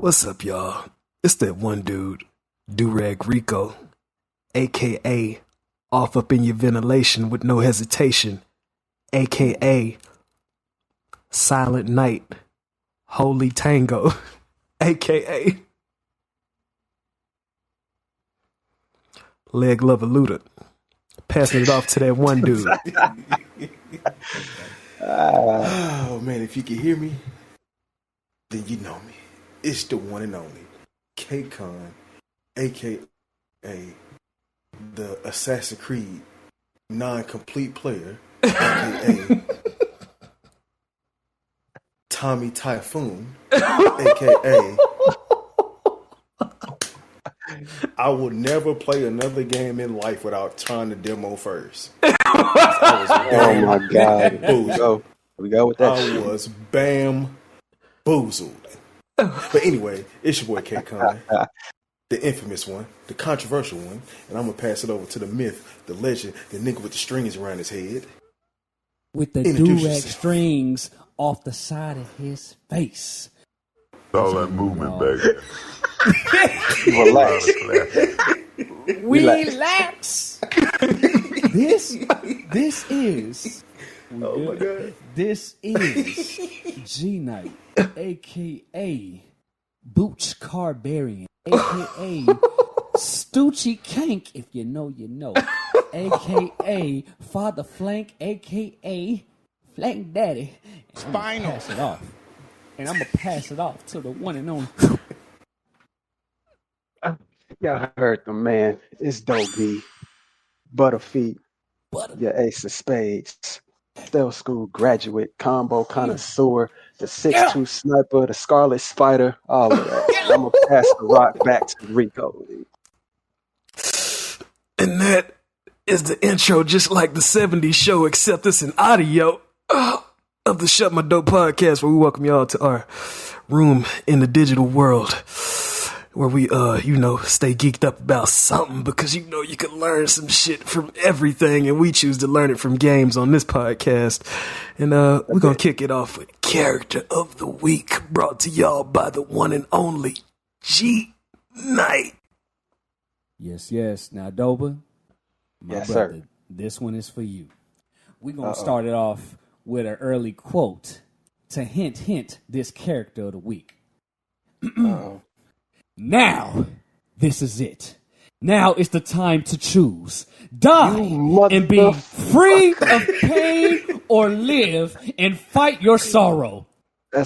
What's up, y'all? It's that one dude, Durag Rico, aka Off Up in Your Ventilation with No Hesitation, aka Silent Night, Holy Tango, aka Leg Lover Luda. Passing it off to that one dude. Oh man, if you can hear me, then you know me. It's the one and only K-Con, aka the Assassin's Creed non-complete player, aka Tommy Typhoon, aka I will never play another game in life without trying the demo first. Oh my God. We go with that. I was bamboozled. But anyway, it's your boy K-Con, the infamous one, the controversial one, and I'm going to pass it over to the myth, the legend, the nigga with the strings around his head. With the do-rag strings off the side of his face. All that movement back there. Relax. This is. Oh my God. This is G Knight, aka Booch Carbarian, aka Stoochie Kank, if you know, you know, aka Father Flank, aka Flank Daddy. Spinal. Pass it off. And I'm going to pass it off to the one and only. Y'all heard the man. It's Dope B, Butterfeet, your ace of spades, Stealth School graduate, combo connoisseur, the 6'2 sniper, the Scarlet Spider, all of that. I'm going to pass the rock back to Rico. And that is the intro, just like the 70s show, except it's an audio of the Shut My Dope podcast, where we welcome y'all to our room in the digital world, where we, stay geeked up about something, because you can learn some shit from everything, and we choose to learn it from games on this podcast. And we're going to kick it off with Character of the Week, brought to y'all by the one and only G Knight. Yes. Now, Doba, my brother, sir. This one is for you. We're going to start it off with an early quote to hint this character of the week. Now, this is it. Now is the time to choose. Die and be free of pain, or live and fight your sorrow.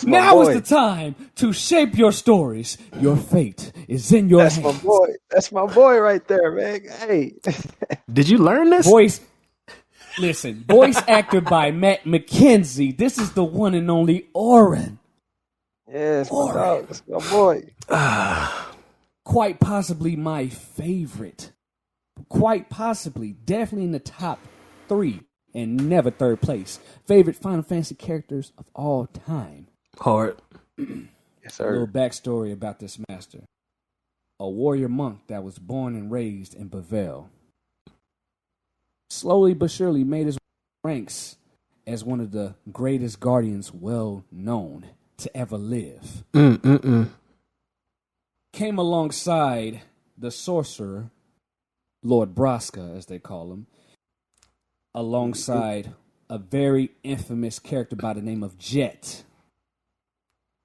Now is the time to shape your stories. Your fate is in your hands. That's my boy right there, man. Hey. Did you learn this? Voice acted by Matt McKenzie. This is the one and only Auron. Yes, my dog. That's my boy. Quite possibly my favorite. Quite possibly, definitely in the top 3 and never third place. Favorite Final Fantasy characters of all time. Hard. Yes, sir. A little backstory about this master. A warrior monk that was born and raised in Bavel. Slowly but surely made his ranks as one of the greatest guardians well known to ever live. Came alongside the sorcerer, Lord Braska, as they call him, alongside a very infamous character by the name of Jet.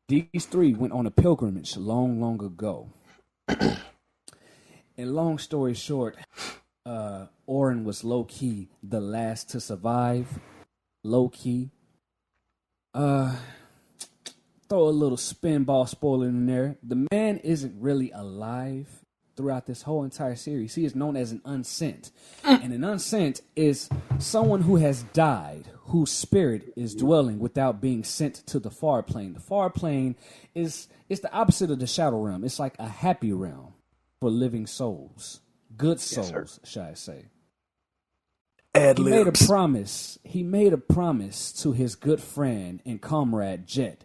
These 3 went on a pilgrimage long, long ago. And long story short, Auron was low-key the last to survive. Low-key. Throw a little spinball spoiler in there. The man isn't really alive throughout this whole entire series. He is known as an unsent. And an unsent is someone who has died, whose spirit is dwelling without being sent to the far plane. The far plane is the opposite of the shadow realm. It's like a happy realm for living souls. Good souls, shall I say. He made a promise to his good friend and comrade Jet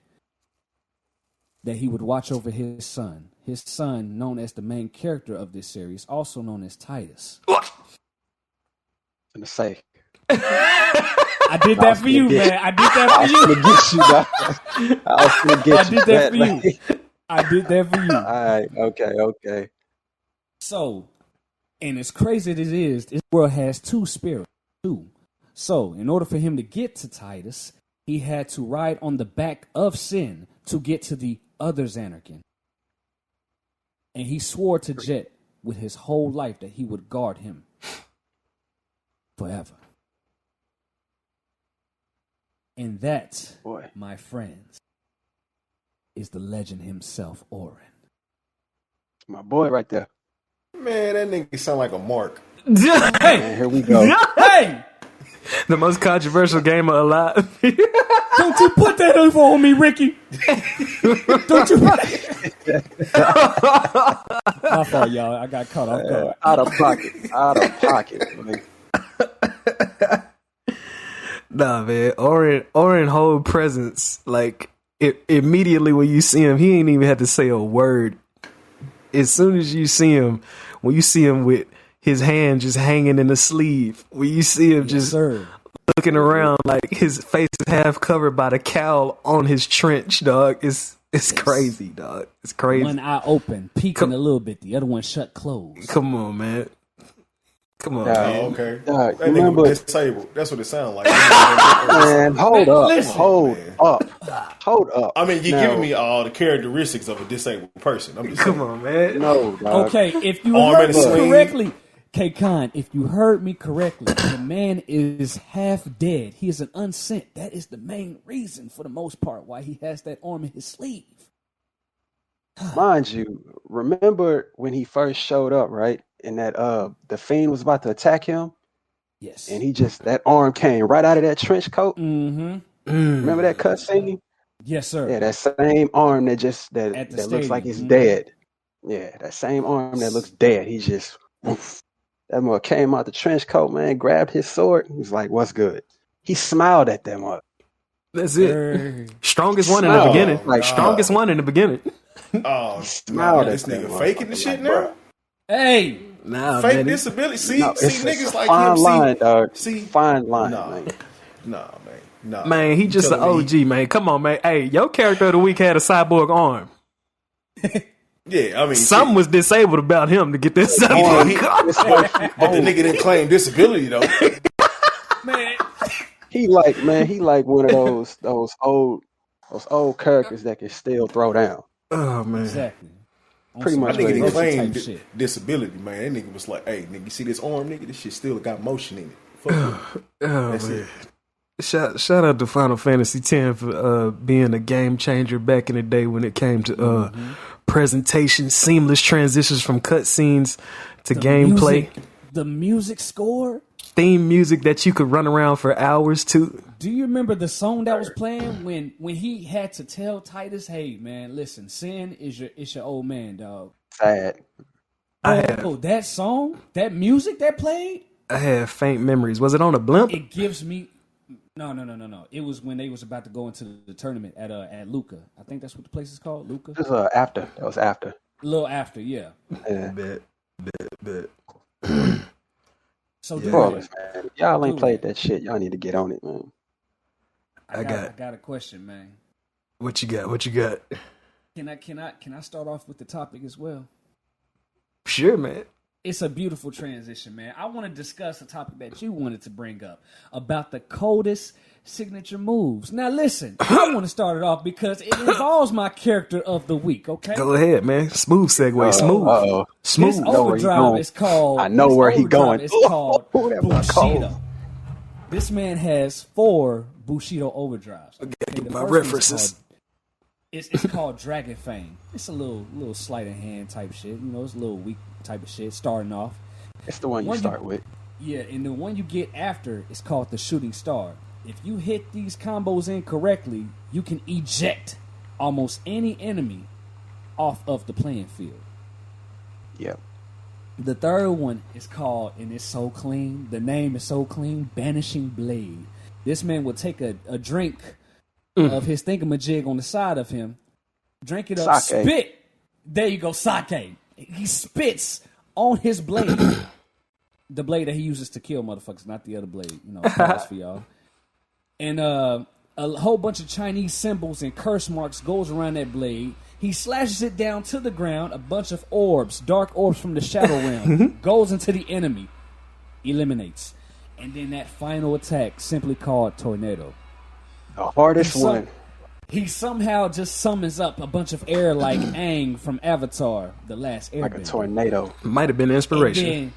that he would watch over his son. His son, known as the main character of this series, also known as Titus. What? I'm gonna say. I did that for you, man. I did that for you. I was gonna get you. I did that for you. I did that for you. All right. Okay. So, and as crazy as it is, this world has two spirits. Two. So, in order for him to get to Titus, he had to ride on the back of Sin to get to the other Xanarkin. And he swore to Jet with his whole life that he would guard him forever. And that, my friends, is the legend himself, Auron. My boy right there. Man, that nigga sound like a mark. Hey, Man, here we go. hey! The most controversial gamer alive. Don't you put that over on me, Ricky. Don't you put My fault, y'all. I got caught off guard. Out of pocket. Man. Nah, man. Auron whole presence, like, immediately when you see him, he ain't even had to say a word. As soon as you see him, when you see him with his hand just hanging in the sleeve, when you see him just looking around like his face is half covered by the cowl on his trench, dog, it's crazy, dog. It's crazy. One eye open, peeking a little bit, the other one shut closed. Come on, man. Come on, Oh, man. okay. Dog, That nigga remember- was disabled. That's what it sounds like. Man, hold up. listen, Hold up. I mean, you're Now, giving me all the characteristics of a disabled person. I'm just Come saying. on, man. No, dog. Okay, if you Arm heard in a me sling. correctly, K-Con, if you heard me correctly, the man is half dead. He is an unsent. That is the main reason, for the most part, why he has that arm in his sleeve. Mind you, remember when he first showed up, right? And that the fiend was about to attack him, Yes. and that arm came right out of that trench coat. Mm-hmm. Remember that cutscene? Yes, sir. Yeah, that same arm that At the looks like it's stadium. dead. Yeah, that same arm that looks dead. He just that mother came out the trench coat, man, grabbed his sword. He was like, "What's good?" He smiled at them up. That's it. Sir. Strongest one in the Smile. beginning. Like, Strongest one in the beginning. Oh, smiled this at them nigga faking the motherfuckers, shit like, now. bro. Hey, Nah, Fake man. disability. See, No, see, it's niggas a like fine him. line, dog. See, Fine line, nah, man. nah, man, nah. Man, he just an Telling me- OG, man. Come on, man. Hey, your character of the week had a cyborg arm. Yeah, I mean, Something was disabled about him to get this shit. cyborg arm. But the nigga didn't claim disability though. man. He like one of those old characters that can still throw down. Oh, man. Exactly. Pretty My much nigga what it didn't is. claim Type shit. disability, man. That nigga was like, "Hey, nigga, you see this arm, nigga? This shit still got motion in it." Fuck you. Oh, That's man. it. Shout out to Final Fantasy X for being a game changer back in the day when it came to presentation, seamless transitions from cutscenes to gameplay, The music score. theme music that you could run around for hours to. Do you remember the song that was playing when he had to tell Titus, "Hey, man, listen, Sin is your old man, dog." Sad. That song, that music that played, I have faint memories. Was it on a blimp? it gives me. No. It was when they was about to go into the tournament at Luca. I think that's what the place is called, Luca. This was after. That was after. A little after, yeah. Yeah. Bet. So, Spoilers, man. Y'all ain't Dude. played that shit. Y'all need to get on it, man. I got a question, man. What you got? Can I start off with the topic as well? Sure, man. It's a beautiful transition, man. I want to discuss a topic that you wanted to bring up about the coldest signature moves. Now, listen, I want to start it off because it involves my character of the week, okay? Go ahead, man. Smooth segue. Smooth. Uh-oh. Smooth. This know where he overdrive going. is called... I know this where he overdrive going. is called Ooh, that boy Bushido. cold. This man has 4 Bushido overdrives. Okay, the my first one's references. called- It's called Dragon Fang. It's a little sleight of hand type shit. You know, it's a little weak type of shit starting off. It's the one you start with. Yeah, and the one you get after is called the Shooting Star. If you hit these combos incorrectly, you can eject almost any enemy off of the playing field. Yep. The third one is called, and it's so clean, the name is so clean, Banishing Blade. This man will take a drink of his thingamajig on the side of him, drink it up, Sake. spit. There you go, sake. He spits on his blade. The blade that he uses to kill motherfuckers, not the other blade. You know, pause for y'all. And a whole bunch of Chinese symbols and curse marks goes around that blade. He slashes it down to the ground. A bunch of orbs, dark orbs from the Shadow Realm, goes into the enemy, eliminates. And then that final attack, simply called Tornado. The hardest one. He somehow just summons up a bunch of air like Aang from Avatar, The Last Airbender. Like a tornado. Might have been inspiration. And then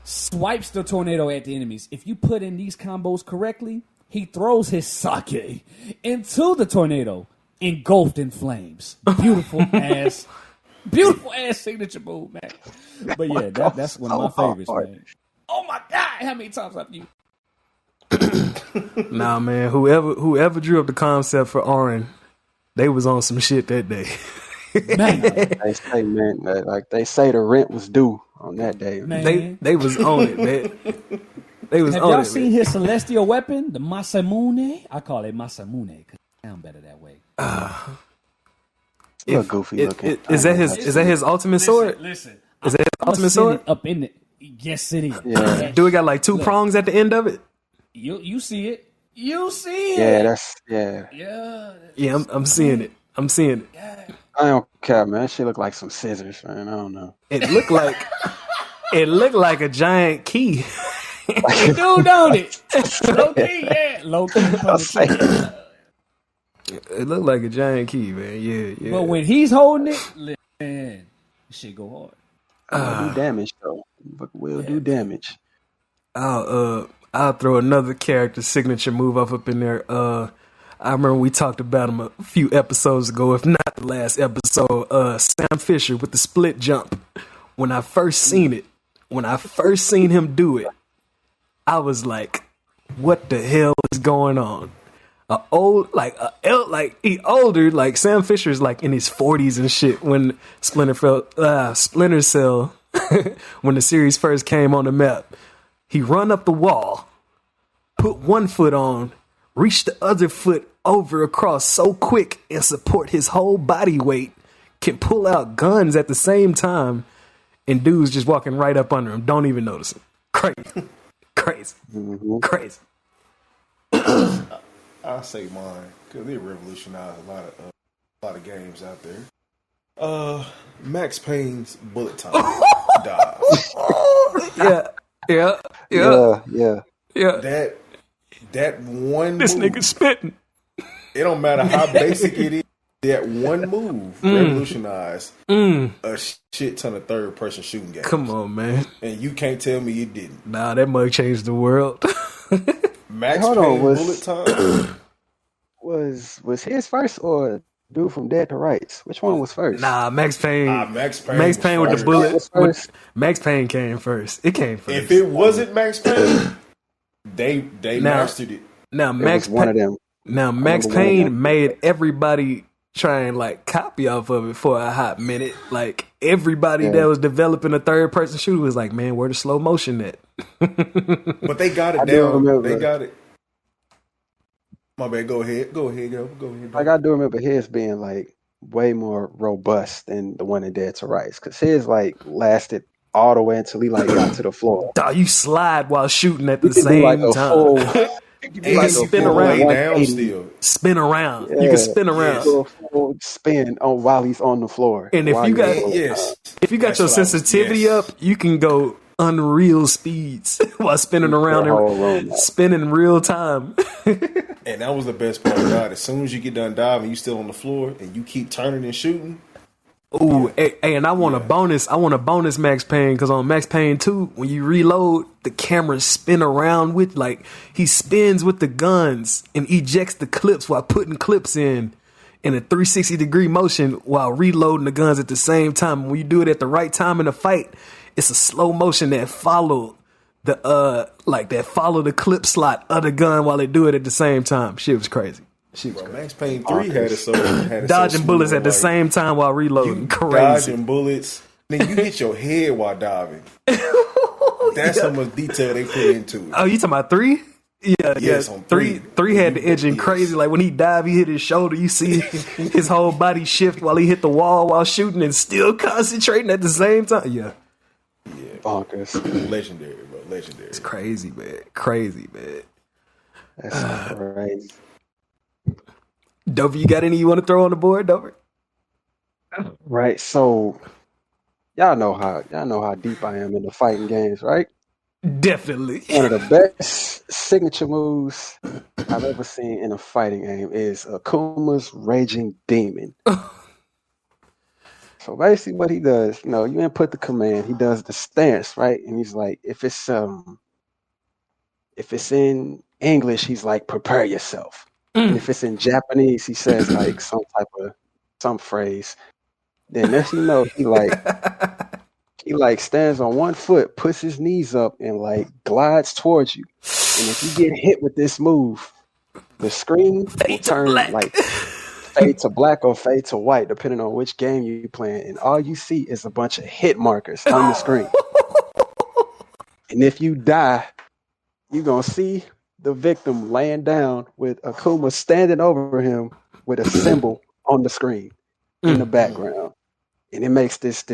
swipes the tornado at the enemies. If you put in these combos correctly, he throws his sake into the tornado, engulfed in flames. Beautiful ass signature move, man. But yeah, that's one of my favorites, man. Oh my God, how many times have you? Nah, man, whoever drew up the concept for Auron, they was on some shit that day. Man. They say, man, like they say the rent was due on that day. Man. They was on it, man. They was Have on y'all it, seen man. his celestial weapon, the Masamune? I call it Masamune because it sounds better that way. Look goofy looking. Is that his ultimate sword? Listen. Is that his ultimate sword? Up in it. Yes, it is. Yeah. Do it got like two prongs at the end of it? You see it. You see it. Yeah, I'm seeing it. I'm seeing it. I don't care, man. That shit look like some scissors, man. I don't know. It looked like a giant key. You do, don't it? Low key, yeah. Low key. It looked like a giant key, man. Yeah. But when he's holding it, man, shit go hard. It'll do damage though. Will do damage. I'll throw another character signature move up in there. I remember we talked about him a few episodes ago, if not the last episode. Sam Fisher with the split jump. When I first seen him do it, I was like, "What the hell is going on?" He older, like Sam Fisher's like in his 40s and shit when Splinter Cell, when the series first came on the map. He run up the wall, put one foot on, reach the other foot over across so quick and support his whole body weight, can pull out guns at the same time, and dudes just walking right up under him, don't even notice him. Crazy. Crazy. I'll say mine because they revolutionized a lot of games out there. Max Payne's bullet time dive. Yeah. That one. This move, nigga spitting. It don't matter how basic it is. That one move revolutionized a shit ton of third person shooting games. Come on, man. And you can't tell me it didn't. Nah, that mug changed the world. Max Payne bullet time was his first or dude from Dead to Rights? Which one was first? Nah, Max Payne. Max Payne with the bullet. First. Max Payne came first. It came first. If it wasn't Max Payne, they mastered it. Now Max one of them. Now Max Payne made everybody try and like copy off of it for a hot minute. Like everybody that was developing a third person shooter was like, man, where the slow motion at? But they got it down. They got it. My bad. Go ahead. Go ahead. Like I do remember his being like way more robust than the one in Dead to Rights, because his like lasted all the way until he like got to the floor. Dog, you slide while shooting at the same time. You can spin around. Down still. Spin around. Yeah, you can spin around. Do a full spin while he's on the floor. And if you got your sensitivity up, you can go unreal speeds while spinning around and spinning real time. And that was the best part about it. As soon as you get done diving, you still on the floor and you keep turning and shooting. Ooh, hey, and I want a bonus. I want a bonus Max Payne, because on Max Payne 2, when you reload, the camera spin around with, like, he spins with the guns and ejects the clips while putting clips in a 360-degree motion while reloading the guns at the same time. When you do it at the right time in the fight, it's a slow motion that follow the clip slot of the gun while they do it at the same time. Shit was crazy. Max Payne 3 had it dodging bullets at the same time while reloading. Crazy. Dodging bullets. Then you hit your head while diving. That's how much detail they put into it. Oh, you talking about 3? Yeah, yes. Yeah. On Three had the engine crazy. Like when he dived, he hit his shoulder. You see his whole body shift while he hit the wall while shooting and still concentrating at the same time. Yeah. Bonkers. Legendary, bro. Legendary. It's crazy, man. Crazy, man. That's crazy. Dover, you got any you want to throw on the board, Dover? Right. So y'all know how deep I am in the fighting games, right? Definitely. One of the best signature moves I've ever seen in a fighting game is Akuma's Raging Demon. So basically, what he does, you input the command, he does the stance, right? And he's like, if it's in English, he's like, prepare yourself. And if it's in Japanese, he says like some phrase. Then next you know, he stands on one foot, puts his knees up, and like glides towards you. And if you get hit with this move, the screen will turn like fade to black or fade to white, depending on which game you're playing. And all you see is a bunch of hit markers on the screen. And if you die, you're going to see the victim laying down with Akuma standing over him with a symbol on the screen in the background. And it makes this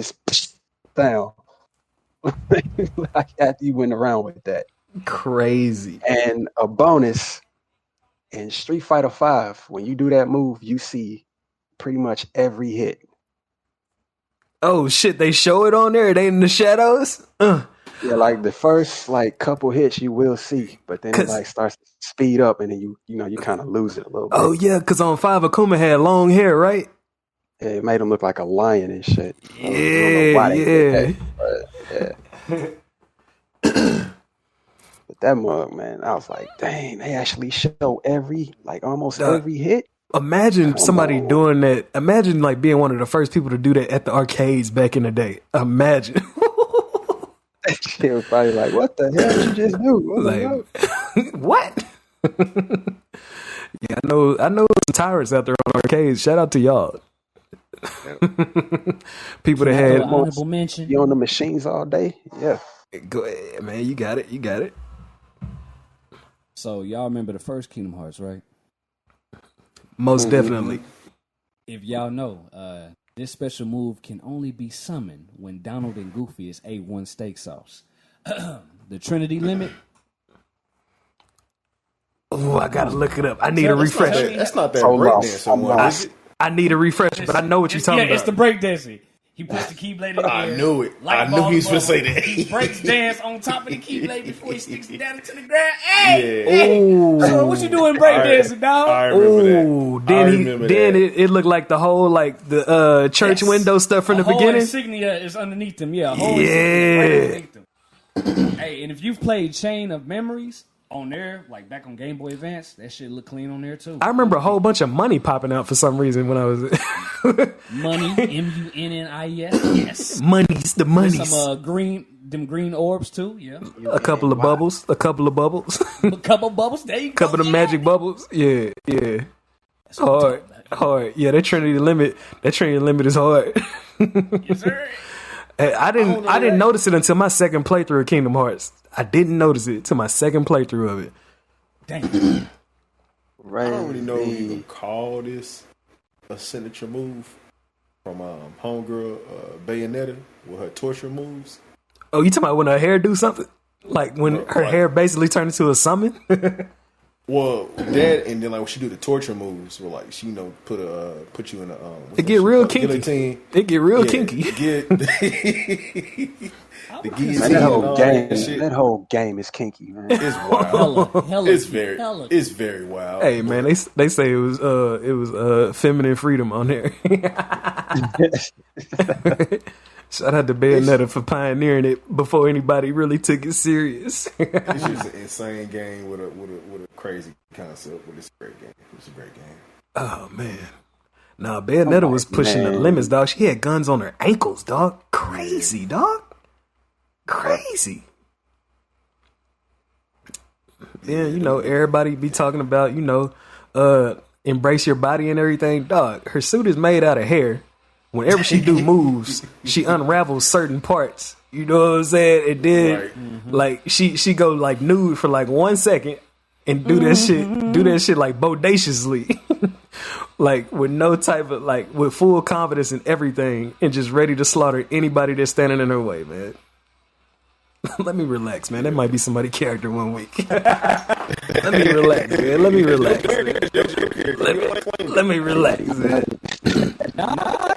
sound like after you went around with that. Crazy. And a bonus, in Street Fighter V, when you do that move, you see pretty much every hit. Oh shit, they show it on there? It ain't in the shadows? Yeah, like the first couple hits you will see, but then it like starts to speed up and then you kind of lose it a little bit. Oh yeah, because on 5 Akuma had long hair, right? Yeah, it made him look like a lion and shit. Yeah, I don't know why they did that, but yeah. But that mug, man, I was like, dang, they actually show almost every hit. Imagine somebody doing that. Imagine like being one of the first people to do that at the arcades back in the day. Imagine. They were probably like, what the hell did you just do? Like, what? Yeah, I know some tyrants out there on arcades. Shout out to y'all. People that had honorable mention. You on the machines all day? Yeah. Go ahead, man. You got it. So y'all remember the first Kingdom Hearts, right? Most definitely. If y'all know, this special move can only be summoned when Donald and Goofy is A1 steak sauce. The Trinity limit. Oh, I gotta look it up. I need a refresher. That's not that breakdancing one, is it? I need a refresher, but I know what you're talking about. Yeah, it's the breakdancing. He puts the Keyblade in the air. I knew it. I knew he was going to say that. He breaks dance on top of the Keyblade before he sticks it down into the ground. Hey! Ooh. What you doing breakdancing, dog? I remember that. Then it looked like the whole the church window stuff from the beginning. Insignia is underneath them. Yeah, a whole Yeah. insignia right underneath them. Hey, and if you've played Chain of Memories on there, like back on Game Boy Advance, that shit look clean on there too. I remember a whole bunch of money popping out for some reason when I was Money, MUNNIES. Yes, monies, the monies. Some green orbs too. Yeah, A couple of bubbles. a couple bubbles. There you go. Couple of magic bubbles. Yeah. Hard. Yeah, that Trinity limit is hard. Yes, sir. Hey, I didn't notice it until my second playthrough of Kingdom Hearts. I didn't notice it till my second playthrough of it. Dang. Right. I don't really know if you can call this a signature move from homegirl Bayonetta with her torture moves. Oh, you talking about when her hair do something? Like when her hair basically turned into a summon? Well, that and then like when she do the torture moves, where like she put you in a It get real kinky. Guillotine. It get real kinky. The Man, that whole game is kinky, man. It's wild. Hella, It's very wild. Hey man, they say it was feminine freedom on there. Shout out to Bayonetta for pioneering it before anybody really took it serious. It's just an insane game with a crazy concept, but it's a great game. It's a great game. Oh man. Nah, Bayonetta was pushing the limits, dog. She had guns on her ankles, dog. Crazy, dog. Crazy. Then, everybody be talking about, embrace your body and everything. Dog, her suit is made out of hair. Whenever she do moves, she unravels certain parts. You know what I'm saying? And then, like, she go, like, nude for, like, 1 second and do that shit, like, bodaciously. Like, with no type of, like, with full confidence in everything and just ready to slaughter anybody that's standing in her way, man. Let me relax, man. That might be somebody's character one week. Let me relax, man. Let me relax, man. Let me relax, man. Nah, I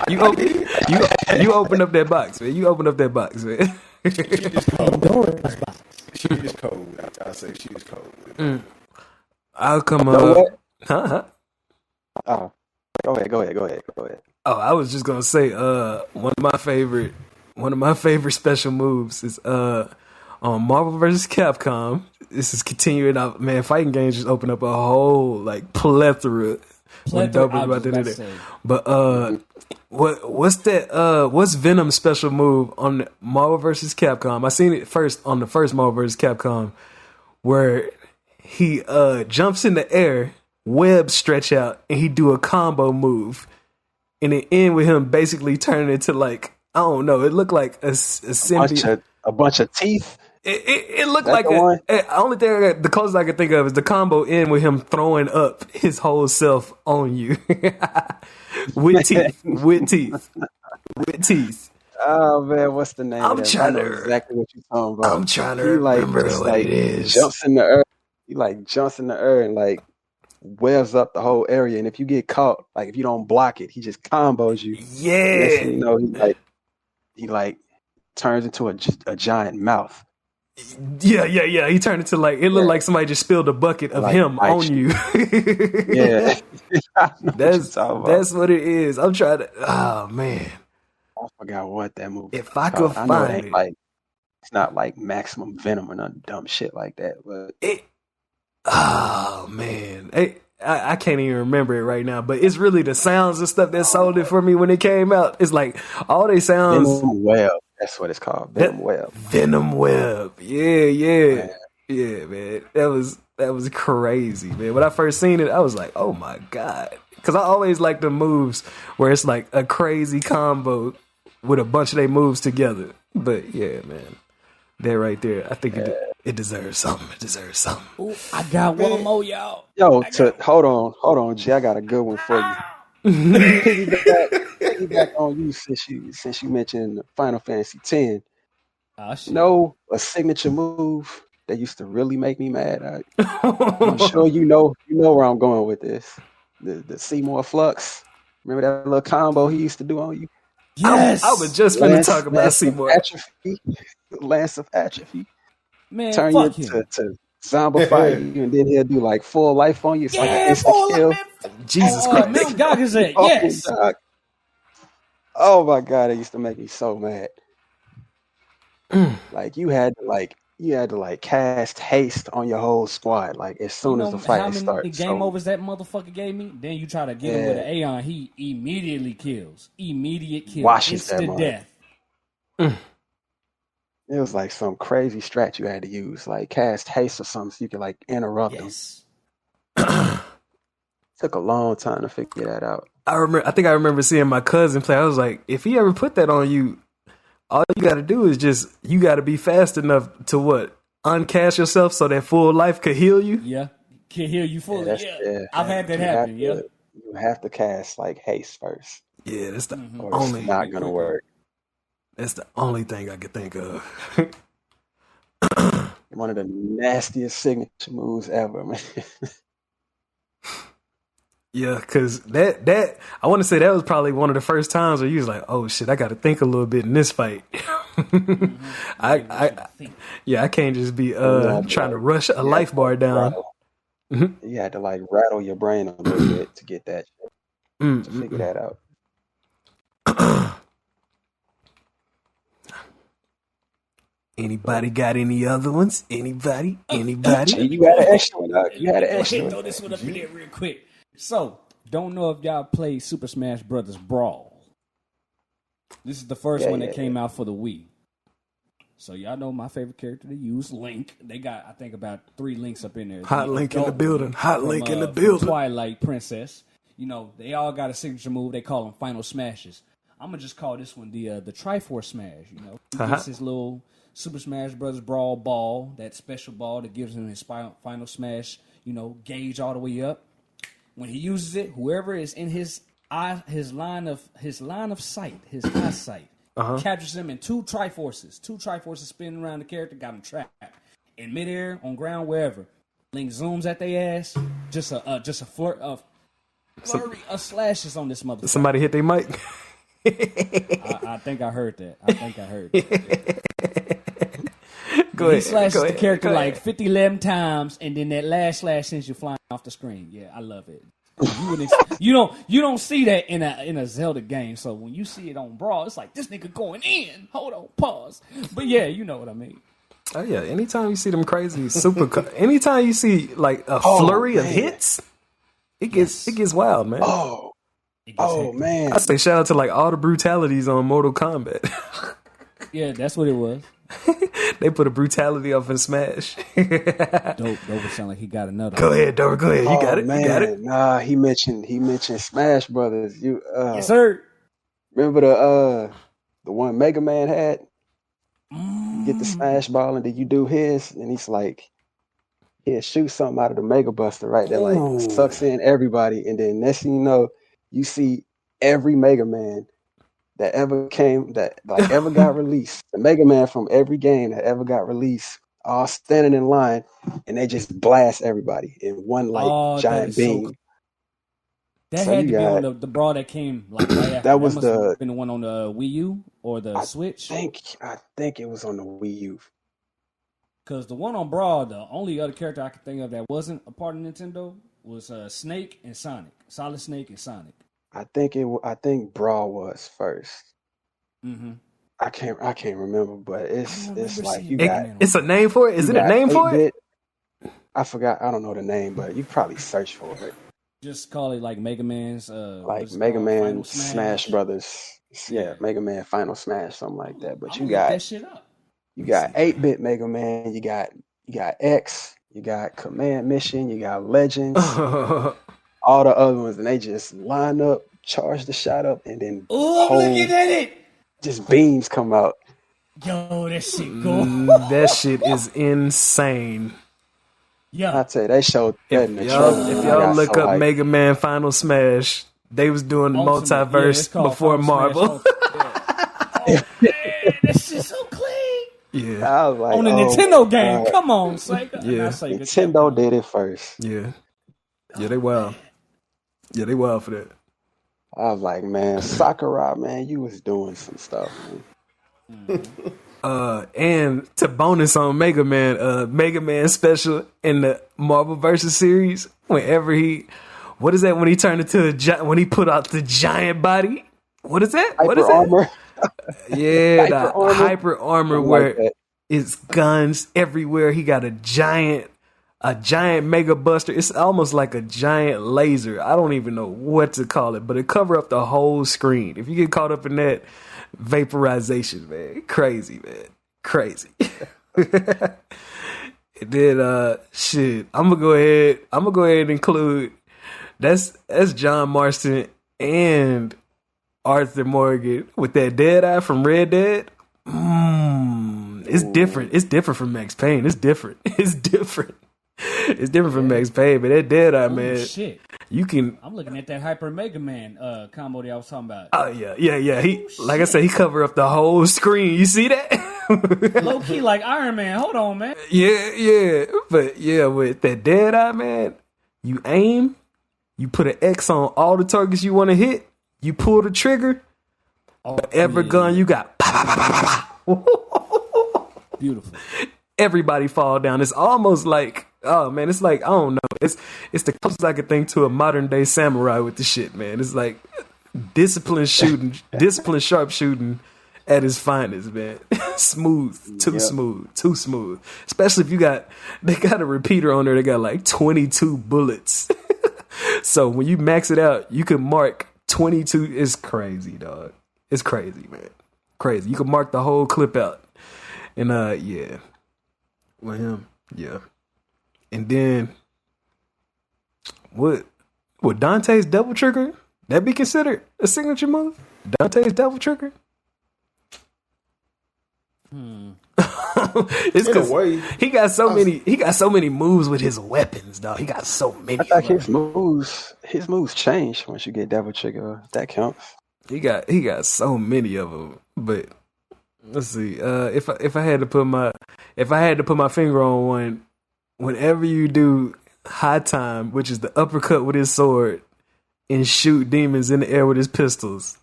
You open up that box, man. You open up that box, man. Pandora's box. She is cold. I say she is cold. I'll come what? Huh? Oh, go ahead. Oh, I was just gonna say, one of my favorite special moves is on Marvel vs. Capcom. This is continuing out, man. Fighting games just open up a whole like plethora. But what's that? What's Venom's special move on Marvel vs. Capcom? I seen it first on the first Marvel vs. Capcom, where he jumps in the air, webs stretch out, and he do a combo move, and it end with him basically turning into like, I don't know. It looked like a symbiote. A bunch of teeth. It looked like only thing the closest I can think of is the combo end with him throwing up his whole self on you with teeth. Oh man, what's the name? I'm of that? trying I know to- exactly what you're talking about. I'm trying to remember just, what it is. Jumps in the earth. He like jumps in the earth and like webs up the whole area. And if you get caught, like if you don't block it, he just combos you. Next thing you know, he turns into a giant mouth. Yeah. He turned into like, it looked like somebody just spilled a bucket of Like him ice. on you. Yeah, That's what it is. I'm trying to. Oh man, I forgot what that movie. if I could I know it find ain't it, like it's not like Maximum Venom or none dumb shit like that, but oh man, I can't even remember it right now. But it's really the sounds and stuff that sold it for me when it came out. It's like all they sounds. Venom Web. That's what it's called. Venom Web. Venom Web. Yeah, man. That was crazy, man. When I first seen it, I was like, oh my God. Because I always like the moves where it's like a crazy combo with a bunch of their moves together. But yeah, man. That right there, I think it deserves something. It deserves something. Ooh, I got one more, y'all. Yo, hold on, G. I got a good one for you. Piggyback on you since you mentioned Final Fantasy X. Oh, shit. Know a signature move that used to really make me mad. I'm sure you know where I'm going with this. The Seymour Flux. Remember that little combo he used to do on you? Yes. I was just finna talk about Seymour. Lance of Atrophy. Man, Turn fuck you him. to zombify you, and then he'll do like full life on you. It's like an instant kill. Jesus Christ. Mount Gagazet, Oh, yes. dog. Oh my God, it used to make me so mad. Like you had to cast haste on your whole squad like as soon as the fight how starts. many game overs that motherfucker gave me? Then you try to get him with an Aeon, he immediately kills. Immediate kill. Washes that Instant mother. death. It was like some crazy strat you had to use, like cast haste or something so you could like interrupt them. Yes. Took a long time to figure that out. I think I remember seeing my cousin play. I was like, if he ever put that on you, all you got to do is you got to be fast enough to uncast yourself so that full life could heal you. Yeah. Can heal you fully. Yeah, I've had that happen. You have to cast like haste first. Yeah, that's the Or only. it's not gonna work. That's the only thing I could think of. One of the nastiest signature moves ever, man. Yeah, because that I want to say that was probably one of the first times where you was like, oh shit, I got to think a little bit in this fight. I can't just be trying to rush a life bar down. You had to like rattle your brain a little bit to get that shit, to figure that out. Anybody got any other ones? Anybody? You had an extra one, dog. You had an extra Throw one. this one up in there real quick. So, don't know if y'all played Super Smash Brothers Brawl. This is the first one that came out for the Wii. So y'all know my favorite character to use, Link. They got, I think, about 3 Links up in there. Hot Link in the building. Hot Link in the from building. Twilight Princess. You know, they all got a signature move. They call them Final Smashes. I'm gonna just call this one the Triforce Smash. You know, he gets his little Super Smash Brothers Brawl ball, that special ball that gives him his Final Smash. You know, gauge all the way up. When he uses it, whoever is in his line of sight, his eyesight, captures him in 2 Triforces. 2 Triforces spinning around the character, got him trapped in midair, on ground, wherever. Link zooms at their ass, just a flirt of flurry of slashes on this motherfucker. Somebody hit their mic. I think I heard that. Go ahead. He slashes the character like 50 times, and then that last slash sends you flying off the screen. Yeah, I love it. You don't see that in a Zelda game. So when you see it on Brawl, it's like this nigga going in. Hold on, pause. But yeah, you know what I mean. Oh yeah, anytime you see them crazy anytime you see like a flurry of hits, it gets wild, man. Man. I say shout out to like all the brutalities on Mortal Kombat. Yeah, that's what it was. They put a brutality off in Smash. Dope would sound like he got another. Go ahead, Dover. Go ahead. You got it. Man. You got it. Nah, he mentioned Smash Brothers. Yes, sir. Remember the one Mega Man had? You get the Smash Ball and then you do his, and he's like, he'll shoot something out of the Mega Buster, right? That like sucks in everybody, and then next thing you know, you see every Mega Man that ever got released, the Mega Man from every game that ever got released, all standing in line, and they just blast everybody in one giant beam. That had to be on the Brawl that came like right after. That was must have been the one on the Wii U or the Switch. I think it was on the Wii U. Because the one on Brawl, the only other character I could think of that wasn't a part of Nintendo was Snake and Sonic. Solid Snake and Sonic. I think Brawl was first. Mm-hmm. I can't remember, but it's like you It's a name for it. Is it a name for it? I forgot. I don't know the name, but you probably search for it. Just call it like Mega Man's Mega Man Smash Brothers. Yeah, Mega Man Final Smash, something like that. But you got that shit up. You got 8-bit Mega Man, you got X, you got Command Mission, you got Legends, all the other ones, and they just line up, charge the shot up, and then I'm looking at it. Just beams come out. Yo, that shit go. That shit is insane. Yeah, I tell you, they showed that in the If trailer. y'all look up Mega Man Final Smash, they was doing the multiverse before Marvel. Man, that shit's so clean. Yeah, I was like, on the Nintendo game. Come on, Sega. Yeah, Nintendo did it first. Yeah, they wild. Yeah, they wild for that. I was like, man, Sakurai, man, you was doing some stuff, man. And to bonus on Mega Man special in the Marvel vs. series, whenever what is that when he turned into when he put out the giant body? What is that? What is that? Armor. Yeah, hyper armor where it's guns everywhere. He got a giant Mega Buster. It's almost like a giant laser. I don't even know what to call it, but it cover up the whole screen. If you get caught up in that vaporization, man, crazy, man, crazy. And then shit, I'm gonna go ahead and include that's John Marston and Arthur Morgan with that dead eye from Red Dead. It's different. It's different from Max Payne. It's different. It's different from Max Payne, but that dead eye, man. Shit. I'm looking at that Hyper Mega Man combo that I was talking about. Oh yeah. He like I said, he covered up the whole screen. You see that? Low key like Iron Man. Hold on, man. Yeah. But yeah, with that dead eye, man, you aim, you put an X on all the targets you want to hit, you pull the trigger, whatever gun you got, beautiful. Everybody fall down. It's almost like, oh man, it's like, I don't know. It's the closest I could think to a modern day samurai with the shit, man. It's like disciplined sharpshooting at its finest, man. Smooth, too smooth. Especially if they got a repeater on there. They got like 22 bullets. So when you max it out, you can mark 22. It's crazy, dog. It's crazy, man. Crazy. You can mark the whole clip out. And yeah. With him, yeah. And then would Dante's double trigger that be considered a signature move? Dante's double trigger? It's because he got so many moves with his weapons, dog. He got so many. I thought his moves change once you get double trigger. That counts. He got so many of them. But let's see. If I had to put my finger on one, whenever you do high time, which is the uppercut with his sword, and shoot demons in the air with his pistols,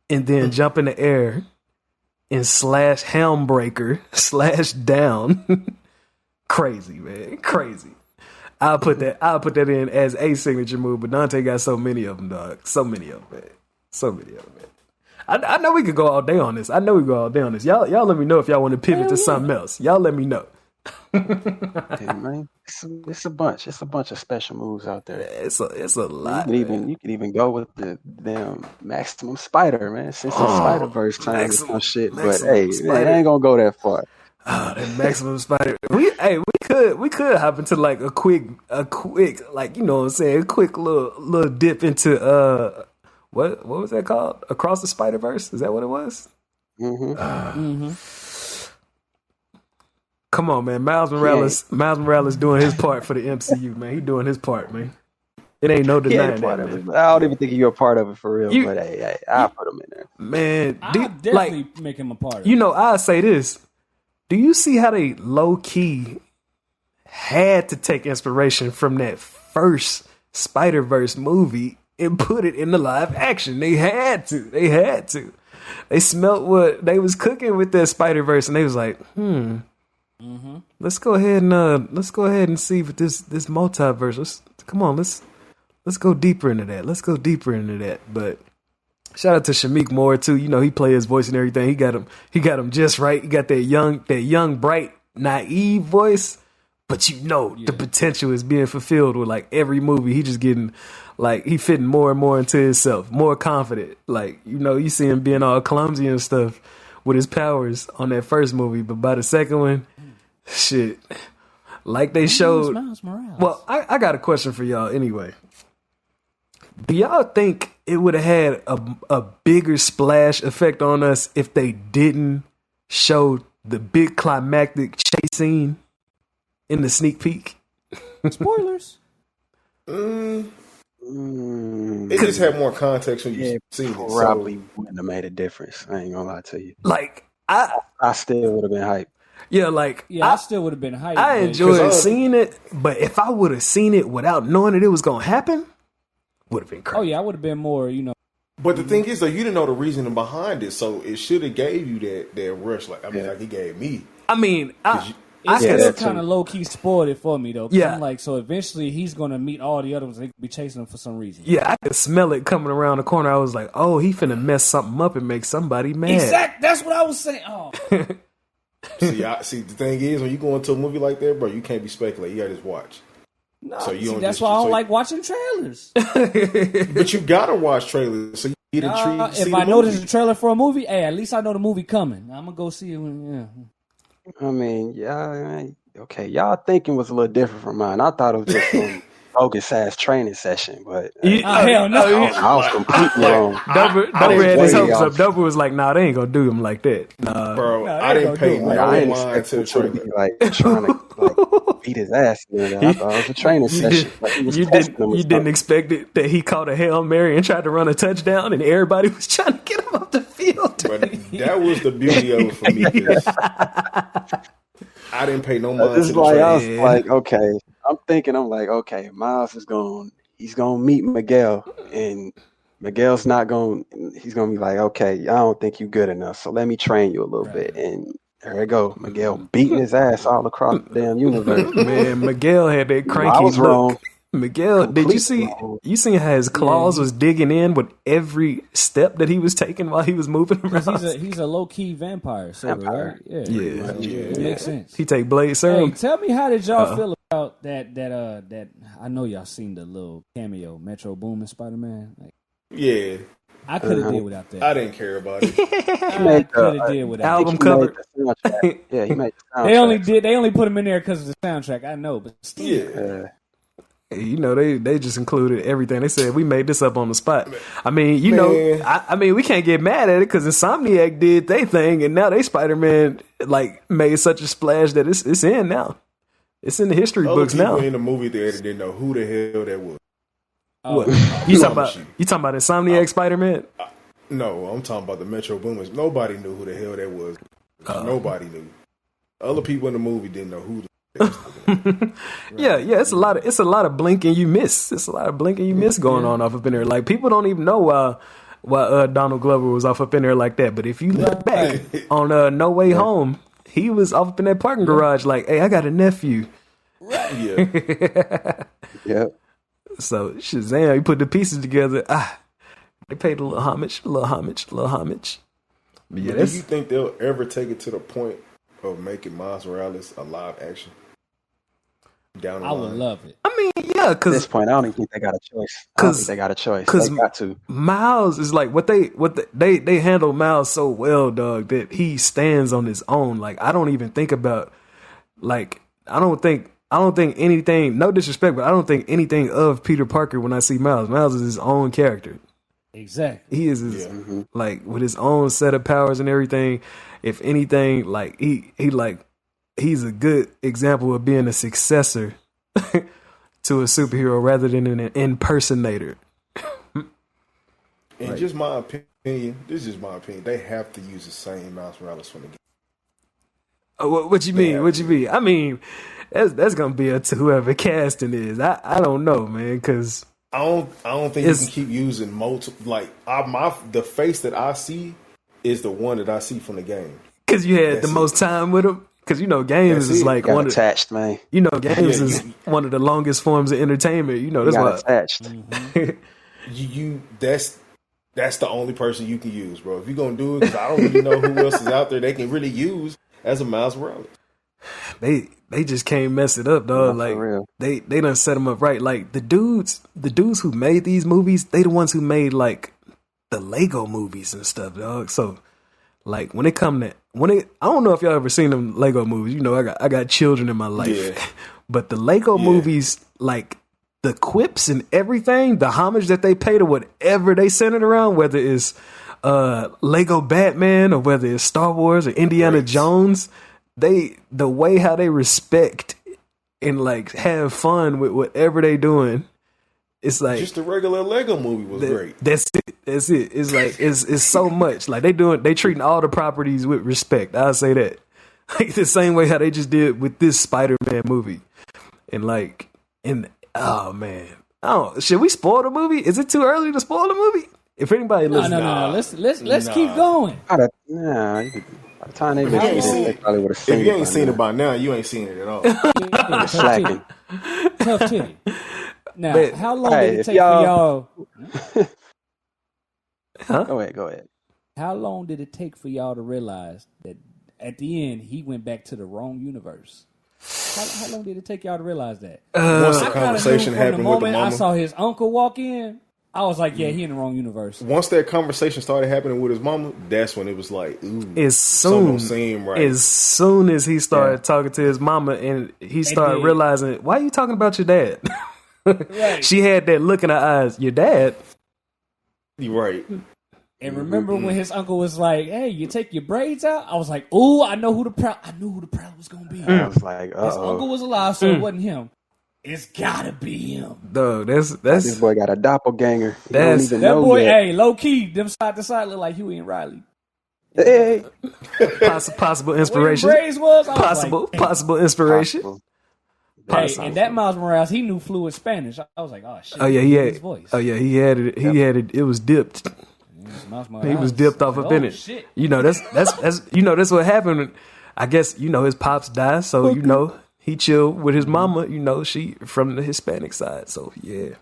and then jump in the air and slash Helmbreaker, slash down. Crazy, man. Crazy. I'll put that in as a signature move, but Dante got so many of them, dog. So many of them, man. So many of them, man. I know we could go all day on this. Y'all let me know if y'all want to pivot to something else. Y'all let me know. Yeah, man. It's a bunch. It's a bunch of special moves out there. It's a lot. You could even go with the damn Maximum Spider, man. Since the Spider-Verse time or some shit. But hey, man, I ain't gonna go that far. Oh, that Maximum Spider. We could hop into like a quick, like, you know what I'm saying, a quick little dip into what was that called? Across the Spider-Verse? Is that what it was? Come on, man. Miles Morales doing his part for the MCU, man. He doing his part, man. It ain't no denying that, man. I don't even think you're a part of it for real, but hey, I'll put him in there. Man, I'll definitely make him a part of it. You know, I'll say this. Do you see how they low-key had to take inspiration from that first Spider-Verse movie and put it in the live action? They had to. They smelt what they was cooking with that Spider-Verse, and they was like, let's go ahead and see what this multiverse. Let's go deeper into that. But shout out to Shamik Moore too. You know, he played his voice and everything. He got him just right. He got that young, bright, naive voice. But you know, the potential is being fulfilled with like every movie. He just getting like he fitting more and more into himself, more confident. Like, you know, you see him being all clumsy and stuff with his powers on that first movie, but by the second one, shit, like they showed. Well, I got a question for y'all anyway. Do y'all think it would have had a bigger splash effect on us if they didn't show the big climactic chase scene in the sneak peek? Spoilers. It just had more context when you seen it. Probably wouldn't have made a difference. I ain't gonna lie to you. Like I still would have been hyped. Yeah, like I still would have been hyped. I enjoyed seeing it, but if I would have seen it without knowing that it was gonna happen, would have been crazy. Oh yeah, I would have been more, you know. But the thing is, though, you didn't know the reasoning behind it, so it should have gave you that rush. Like like he gave me. I mean, It's still kind of low key spoiled it for me though. Yeah, I'm like, so eventually he's gonna meet all the other ones. They could be chasing him for some reason. Yeah, I could smell it coming around the corner. I was like, oh, he finna mess something up and make somebody mad. Exactly. That's what I was saying. Oh. See, the thing is, when you go into a movie like that, bro, you can't be speculating. You gotta just watch. No, so that's why I don't like watching trailers. But you gotta watch trailers, so you get intrigued. If I know there's a trailer for a movie, hey, at least I know the movie coming. I'm gonna go see it. I mean, okay, y'all thinking was a little different from mine. I thought it was just some bogus ass training session, but hell no, I was completely wrong. Dover had his hopes up. Dover was like, "Nah, they ain't gonna do him like that." Bro, I didn't pay no mind to the trailer. Like trying to beat his ass. Man. I thought it was a training session. Like, you didn't expect it that he caught a Hail Mary and tried to run a touchdown, and everybody was trying to get him off the field. But that was the beauty of it for me. I didn't pay no mind to the trailer. I was like, okay. I'm like, okay, Miles he's gonna meet Miguel, and Miguel's he's gonna be like, okay, I don't think you good enough, so let me train you a little bit. And there you go, Miguel beating his ass all across the damn universe. Man, Miguel had that cranky I was look. wrong. Miguel, did you see? You seen how his claws was digging in with every step that he was taking while he was moving around? He's a low key vampire, right? Yeah. It makes sense. He take blade serum. Hey, tell me, how did y'all feel about that? I know y'all seen the little cameo, Metro Boomin Spider-Man. Like, yeah, I could have did without that. I didn't care about it. I could have did without album cover. Yeah, he made the soundtrack. They only put him in there because of the soundtrack. I know, but still. Yeah. You know, they just included everything. They said we made this up on the spot. I mean, you know, I mean, we can't get mad at it because Insomniac did their thing, and now they Spider-Man like made such a splash that it's in now. It's in the history books now. In the movie theater didn't know who the hell that was. What you talking about? Insomniac Spider-Man? No, I'm talking about the Metro Boomers. Nobody knew who the hell that was. Nobody knew. Other people in the movie didn't know who the Yeah, it's a lot of blinking you miss. It's a lot of blinking you miss going on off up in there. Like people don't even know why Donald Glover was off up in there like that. But if you look back on No Way Home, he was off up in that parking garage like, hey, I got a nephew. Right. Yeah. Yep. So Shazam, he put the pieces together. They paid a little homage. But yeah, Do you think they'll ever take it to the point of making Miles Morales a live action? Down the I line. would love it. I mean, yeah, At this because point, I don't even think they got a choice. I don't think they got a choice. They got to. Miles is like they handle Miles so well, dog, that he stands on his own. Like I don't even think about like I don't think anything. No disrespect, but I don't think anything of Peter Parker when I see Miles. Miles is his own character. Exactly. He is his, like with his own set of powers and everything. If anything, like he's a good example of being a successor to a superhero rather than an impersonator. And just my opinion, this is my opinion. They have to use the same Miles Morales from the game. What you mean? What you mean? I mean, that's gonna be up to whoever casting is. I don't know, man, because I don't think you can keep using multiple. Like the face that I see is the one that I see from the game. Because you had the most time with him. Because you know, games is like one attached, man. You know, games is one of the longest forms of entertainment. You know, that's why attached. That's the only person you can use, bro. If you're gonna do it, because I don't really know who else is out there they can really use as a Miles Morales. They just can't mess it up, dog. Like they done set them up right. Like the dudes who made these movies, they the ones who made like the Lego movies and stuff, dog. So like I don't know if y'all ever seen them Lego movies. You know, I got children in my life, but the Lego movies, like the quips and everything, the homage that they pay to whatever they centered around, whether it's Lego Batman or whether it's Star Wars or Indiana Jones. The way how they respect and like have fun with whatever they doing, it's like just the regular Lego movie was great. That's it. It's like it's so much. Like they treating all the properties with respect. I'll say that. Like the same way how they just did with this Spider-Man movie. And oh man. Should we spoil the movie? Is it too early to spoil the movie? If anybody listens, no. Let's keep going. By the time they probably would have seen it. If you ain't seen it by now, you ain't seen it at all. Slacking. Tough titty. Now, how long did it take for y'all? Huh? Go ahead. How long did it take for y'all to realize that at the end he went back to the wrong universe? How long did it take y'all to realize that? Once the conversation happened with the mama, I saw his uncle walk in. I was like, yeah, he in the wrong universe. Once that conversation started happening with his mama, that's when it was like, ooh, as soon as he started talking to his mama and he started realizing, why are you talking about your dad? Right. She had that look in her eyes, your dad? You're right. And remember when his uncle was like, hey, you take your braids out? I was like, ooh, I knew who the prowler was going to be. I was like, his uncle was alive, so it wasn't him. It's gotta be him. Dog, that's this boy got a doppelganger. That boy, hey, low key, them side to side look like Huey and Riley. Hey, possible inspiration. Possible inspiration. Hey, and that Miles Morales, he knew fluent Spanish. I was like, oh shit. Oh yeah, he had his voice. Oh yeah, he had it. He had it. It was dipped. He was dipped off up in it. Shit. You know, that's that's what happened. I guess his pops died, so he chilled with his mama, she from the Hispanic side. So yeah.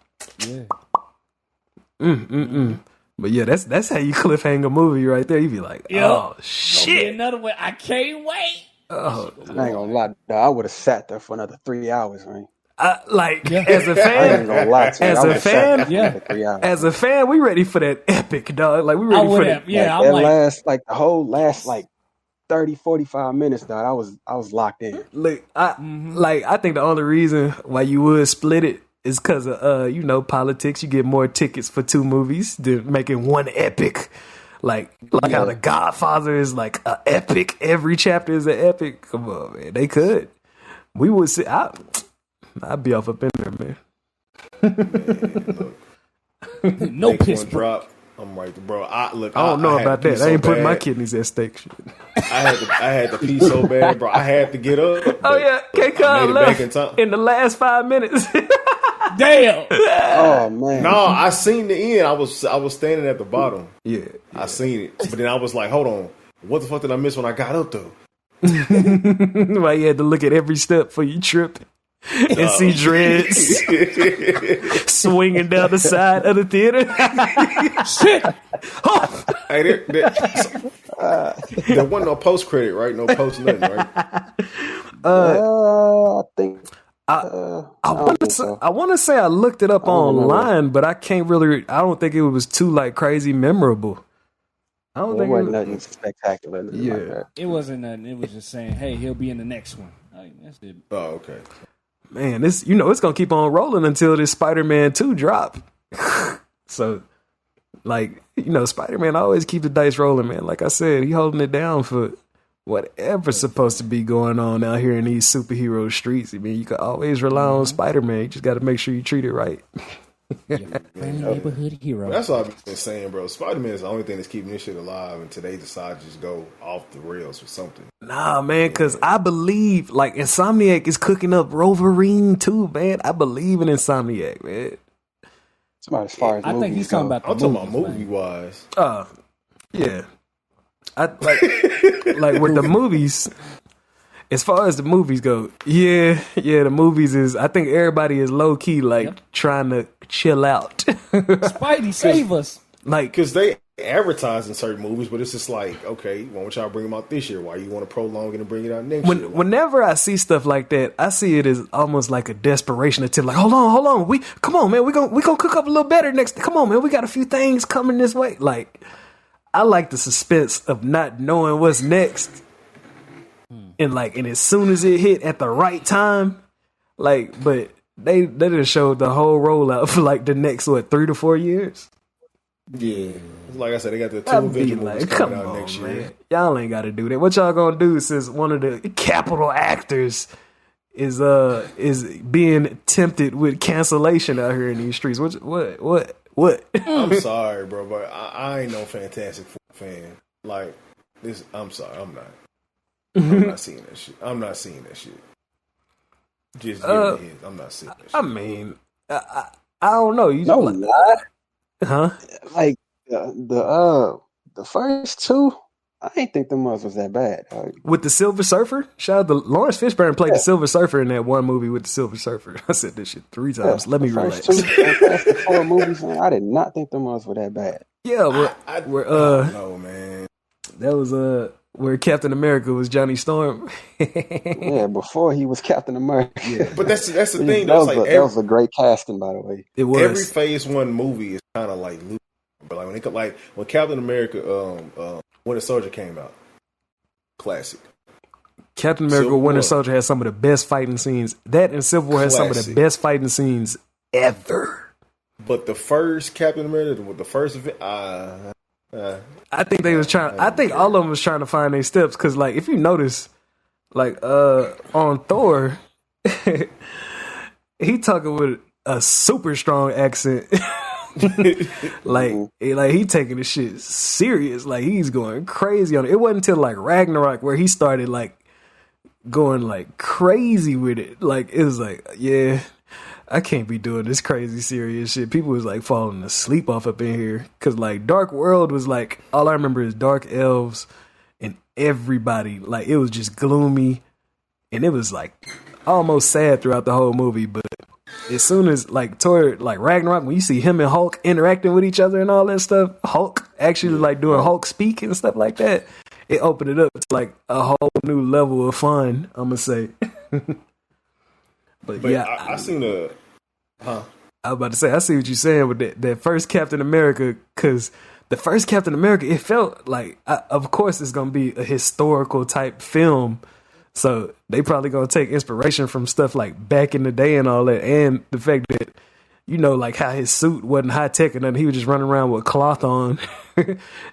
But yeah, that's how you cliffhanger a movie right there. You be like, oh shit, another one. I can't wait. Oh, I ain't gonna lie, I would have sat there for another 3 hours, man. As a fan, I ain't gonna lie to you. As a fan, we ready for that epic, dog. Like we ready for that. Yeah, the whole last 30, 45 minutes, dog. I was locked in. Look, I think the only reason why you would split it is because of politics. You get more tickets for two movies than making one epic. Like how The Godfather is like an epic. Every chapter is an epic. Come on, man. They could. We would see. I'd be off up in there, man. No piss drop. I'm right, bro. I don't know about that. I ain't putting my kidneys at stake. Shit. I had to pee so bad, bro. I had to get up. Oh yeah, K-Con left in the last 5 minutes. Damn. Oh man. No, I seen the end. I was standing at the bottom. Yeah. I seen it, but then I was like, hold on, what the fuck did I miss when I got up though? Why you had to look at every step for you trip and see dreads swinging down the side of the theater. Shit. Oh. Hey, there wasn't no post credit, right? No post nothing, right? I think. I want to say I looked it up online, but I can't really. I don't think it was too like crazy memorable. I don't think it wasn't nothing spectacular. Yeah, like that. It wasn't nothing. It was just saying, "Hey, he'll be in the next one." Like, that's it. Oh, okay. Man, this it's gonna keep on rolling until this Spider-Man 2 drop. So, like Spider-Man always keep the dice rolling, man. Like I said, he holding it down for whatever's supposed to be going on out here in these superhero streets. I mean, you can always rely on Spider-Man. You just got to make sure you treat it right. Neighborhood hero. That's all I've been saying, bro. Spider-Man is the only thing that's keeping this shit alive until they decide to just go off the rails or something. Nah, man, because I believe, like, Insomniac is cooking up Wolverine too, man. I believe in Insomniac, man. As far as I think he's talking about. I'm talking about movie wise. Yeah. I like with the movies. As far as the movies go, yeah, the movies is. I think everybody is low key like trying to chill out. Spidey, save us! Like, because they advertise in certain movies, but it's just like, okay, why don't y'all bring them out this year? Why you want to prolong it and bring it out next year? Whenever I see stuff like that, I see it as almost like a desperation attempt. Like, hold on, come on, man, we gonna cook up a little better next. Come on, man, we got a few things coming this way. Like, I like the suspense of not knowing what's next. And as soon as it hit at the right time, but they just showed the whole rollout for like the next 3 to 4 years. Yeah, like I said, they got the 2 Avenger movies coming out next year. Man. Y'all ain't got to do that. What y'all gonna do since one of the capital actors is being tempted with cancellation out here in these streets? What? I'm sorry, bro, but I ain't no Fantastic Four fan. Like this, I'm sorry, I'm not. I'm not seeing that shit. I'm not seeing that shit. Just give me a hint. I'm not seeing that shit. I mean, I don't know. You no, not. Huh? Like the first 2, I ain't think the ones was that bad. With the Silver Surfer, shout out to Lawrence Fishburne played the Silver Surfer in that one movie with the Silver Surfer. I said this shit 3 times. Let me relax. First 2 Fantastic Four movies, man, I did not think the ones were that bad. Yeah, I don't know, man. That was where Captain America was Johnny Storm. Yeah, before he was Captain America. Yeah. But that's the thing. That was a great casting, by the way. It was. Every Phase 1 movie is kind of like loose. But when Captain America, Winter Soldier came out, classic. Captain America Winter Soldier has some of the best fighting scenes. That and Civil War has some of the best fighting scenes ever. But the first Captain America, the first event, I think they was trying. I think all of them was trying to find their steps because, if you notice, on Thor, he talking with a super strong accent. He taking the shit serious. Like he's going crazy on it. It wasn't until Ragnarok where he started going crazy with it. It was yeah. I can't be doing this crazy serious shit. People was falling asleep off up in here. Cause Dark World was all I remember is dark elves and everybody. It was just gloomy and it was almost sad throughout the whole movie. But as soon as toward Ragnarok, when you see him and Hulk interacting with each other and all that stuff, Hulk actually doing Hulk speak and stuff like that, it opened it up to a whole new level of fun, I'm gonna say. But yeah, I seen I was about to say, I see what you're saying with that first Captain America, because the first Captain America, it felt of course, it's going to be a historical type film. So they probably going to take inspiration from stuff back in the day and all that. And the fact that, how his suit wasn't high tech and nothing. He was just running around with cloth on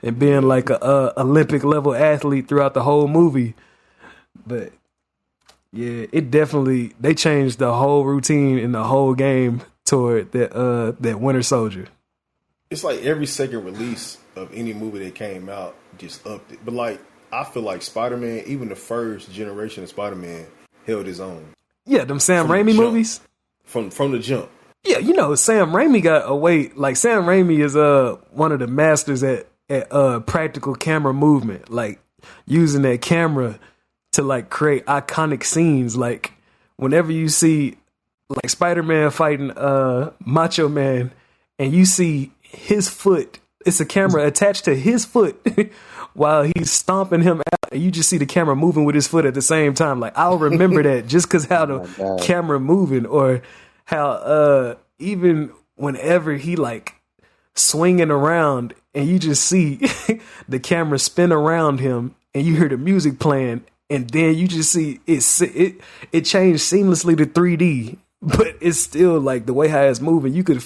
and being a Olympic level athlete throughout the whole movie. But yeah, it definitely, they changed the whole routine in the whole game toward that Winter Soldier. it's like every second release of any movie that came out just upped it. But like, I feel like Spider-Man, even the first generation of Spider-Man, held his own. Yeah, them Sam Raimi movies. From the jump. Yeah, you know, Sam Raimi got away. Like, Sam Raimi is one of the masters at practical camera movement. Like, using that camera to like create iconic scenes. Like, whenever you see like Spider-Man fighting Macho Man, and you see his foot, it's a camera attached to his foot while he's stomping him out, and you just see the camera moving with his foot at the same time. Like, I'll remember that just because how the camera moving, or how even whenever he like swinging around and you just see the camera spin around him and you hear the music playing, and then you just see it changed seamlessly to 3D. But it's still like the way how it's moving. You could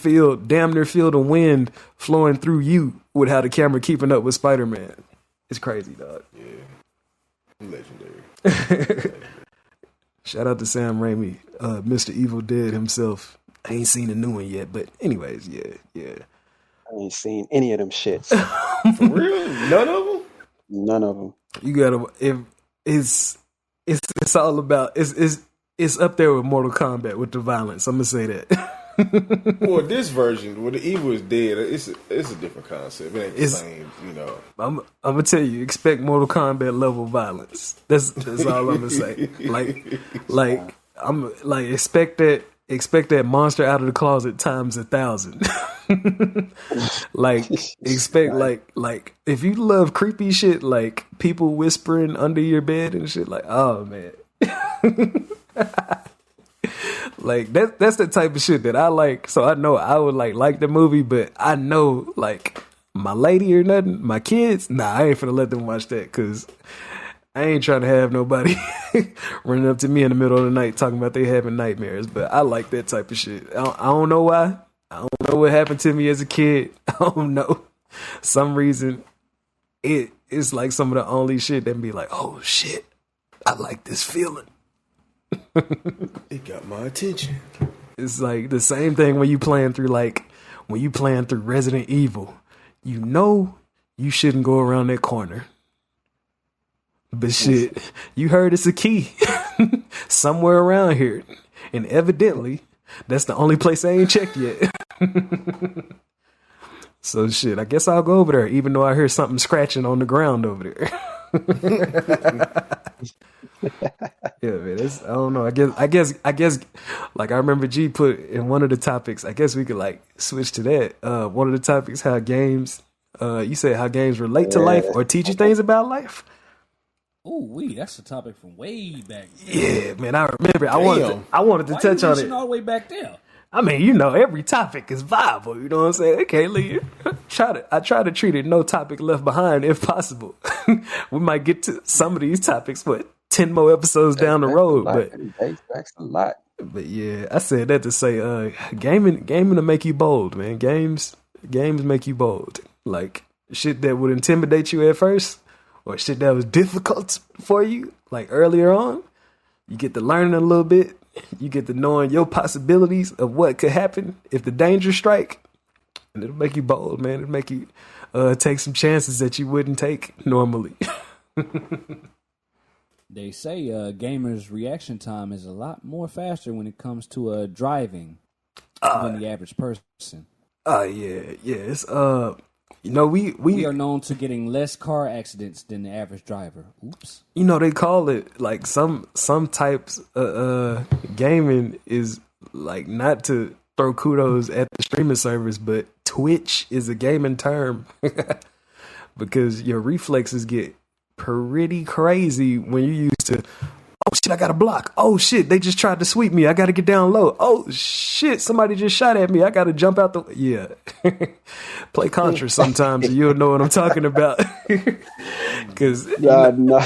damn near feel the wind flowing through you with how the camera keeping up with Spider-Man. It's crazy, dog. Yeah, legendary. Shout out to Sam Raimi, Mr. Evil Dead himself. I ain't seen a new one yet, but anyways, yeah. I ain't seen any of them shits. For real? None of them? None of them. You gotta. It's all about. It's up there with Mortal Kombat with the violence. I'm gonna say that. Well, this version, where the evil is dead, it's a different concept. It ain't the same, you know. I'm gonna tell you, expect Mortal Kombat level violence. That's all I'm gonna say. Expect that monster out of the closet times 1,000. Like, expect like if you love creepy shit, like people whispering under your bed and shit, like, oh man. Like, that's the type of shit that I like. So I know I would like the movie, but I know like my lady or nothing, my kids, nah, I ain't finna let them watch that, because I ain't trying to have nobody running up to me in the middle of the night talking about they having nightmares. But I like that type of shit. I don't know why. I don't know what happened to me as a kid. I don't know. Some reason it's like some of the only shit that be like, oh shit, I like this feeling. It got my attention. It's like the same thing when you playing through Resident Evil. You know you shouldn't go around that corner. But shit, you heard it's a key somewhere around here. And evidently, that's the only place I ain't checked yet. So shit, I guess I'll go over there, even though I hear something scratching on the ground over there. Yeah, man. I don't know. I guess. Like, I remember G put in one of the topics. I guess we could like switch to that. One of the topics, how games. You said how games relate to life or teach you things about life. Oh, that's a topic from way back then. Yeah, man. I remember. I wanted to Why touch you on it all the way back there. I mean, you know, every topic is viable. You know what I'm saying? Okay, Lee, I try to treat it no topic left behind if possible. We might get to some of these topics, 10 more episodes down the road. That's a lot. But yeah, I said that to say, gaming to make you bold, man. Games make you bold. Like, shit that would intimidate you at first, or shit that was difficult for you, like earlier on, you get to learning a little bit. You get to knowing your possibilities of what could happen if the danger strike, and it'll make you bold, man. It'll make you take some chances that you wouldn't take normally. They say gamers' reaction time is a lot more faster when it comes to driving than the average person. It's you know, we are known to getting less car accidents than the average driver. Oops. You know, they call it like some types gaming is like, not to throw kudos at the streaming service, but Twitch is a gaming term because your reflexes get pretty crazy when you used to, oh shit, I got a block. Oh shit, they just tried to sweep me. I got to get down low. Oh shit, somebody just shot at me. I got to jump out the... Yeah. Play Contra sometimes and you'll know what I'm talking about. Because... no.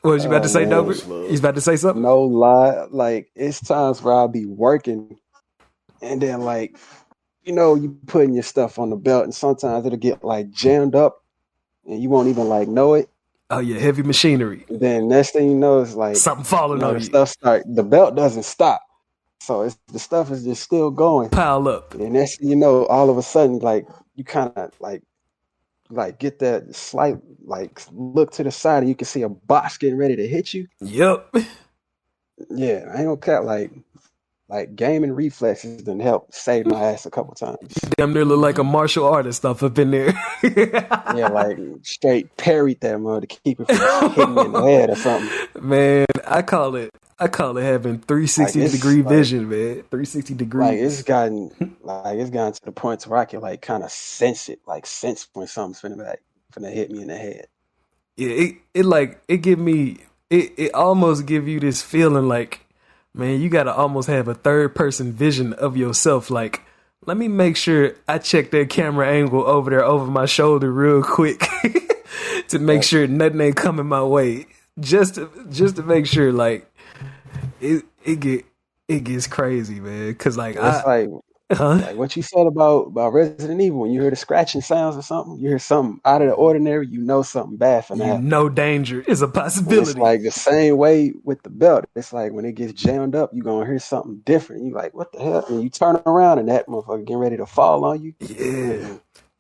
What was you about to say, Dover? He's about to say something? No lie. Like, it's times where I'll be working and then, like, you know, you putting your stuff on the belt and sometimes it'll get, like, jammed up and you won't even, like, know it. Oh yeah, heavy machinery. Then next thing you know is like something falling on you. The belt doesn't stop So the stuff is just still going. Pile up. And that's, all of a sudden, like, you kind of like get that slight, like, look to the side and you can see a box getting ready to hit you. Yep. Yeah, I ain't gonna cut like gaming reflexes done help save my ass a couple times. Damn near look like a martial artist up in there. Yeah, like straight parried that mother to keep it from hitting me in the head or something. Man, I call it having 360 degree vision, man. 360 degrees. Like it's gotten to the point to where I can like kind of sense when something's finna hit me in the head. Yeah, it almost give you this feeling like, man, you gotta almost have a third person vision of yourself. Like, let me make sure I check that camera angle over there over my shoulder real quick to make sure nothing ain't coming my way. Just to make sure, like, it gets crazy, man. Cause like like what you said about Resident Evil, when you hear the scratching sounds or something, you hear something out of the ordinary, something bad finna happen. No danger is a possibility. It's like the same way with the belt. It's like when it gets jammed up, you gonna hear something different. You like, what the hell? And you turn around and that motherfucker getting ready to fall on you. Yeah.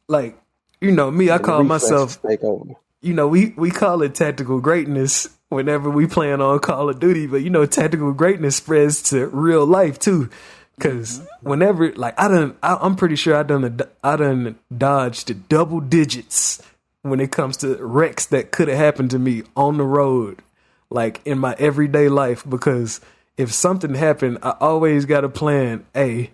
Like, me, I call myself, we call it tactical greatness whenever we playing on Call of Duty, but tactical greatness spreads to real life too. Cause whenever, like, I'm pretty sure I done dodged double digits when it comes to wrecks that could have happened to me on the road, like in my everyday life. Because if something happened, I always got a plan. Hey,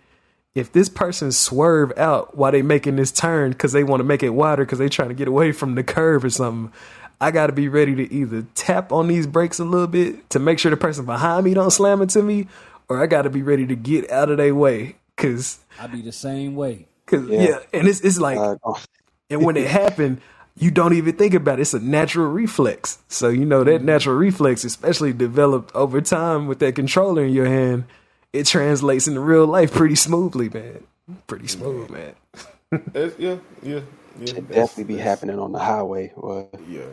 if this person swerve out while they making this turn because they want to make it wider because they trying to get away from the curve or something, I got to be ready to either tap on these brakes a little bit to make sure the person behind me don't slam into me, or I got to be ready to get out of their way. Cause I be the same way. Cause and it's like, and when it happened, you don't even think about it. It's a natural reflex. So, that natural reflex, especially developed over time with that controller in your hand, it translates into real life pretty smoothly, man. Pretty smooth, man. Yeah. Should definitely be happening on the highway. Yeah.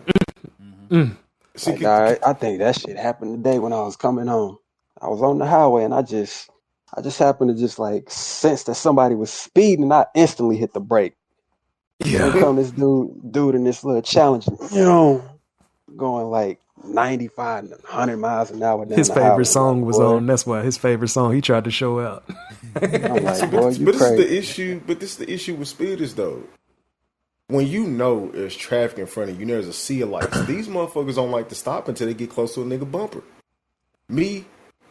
See, I think that shit happened today when I was coming home. I was on the highway and I just happened to just like sense that somebody was speeding and I instantly hit the brake. Yeah. Here come this dude in this little challenge, going like 95, 100 miles an hour down his the favorite highway. song was on. That's why his favorite song, he tried to show out. I'm like, boy, you this crazy. is the issue. But this is the issue with speeders, though. When there's traffic in front of you, there's a sea of lights. These motherfuckers don't like to stop until they get close to a nigga bumper. Me,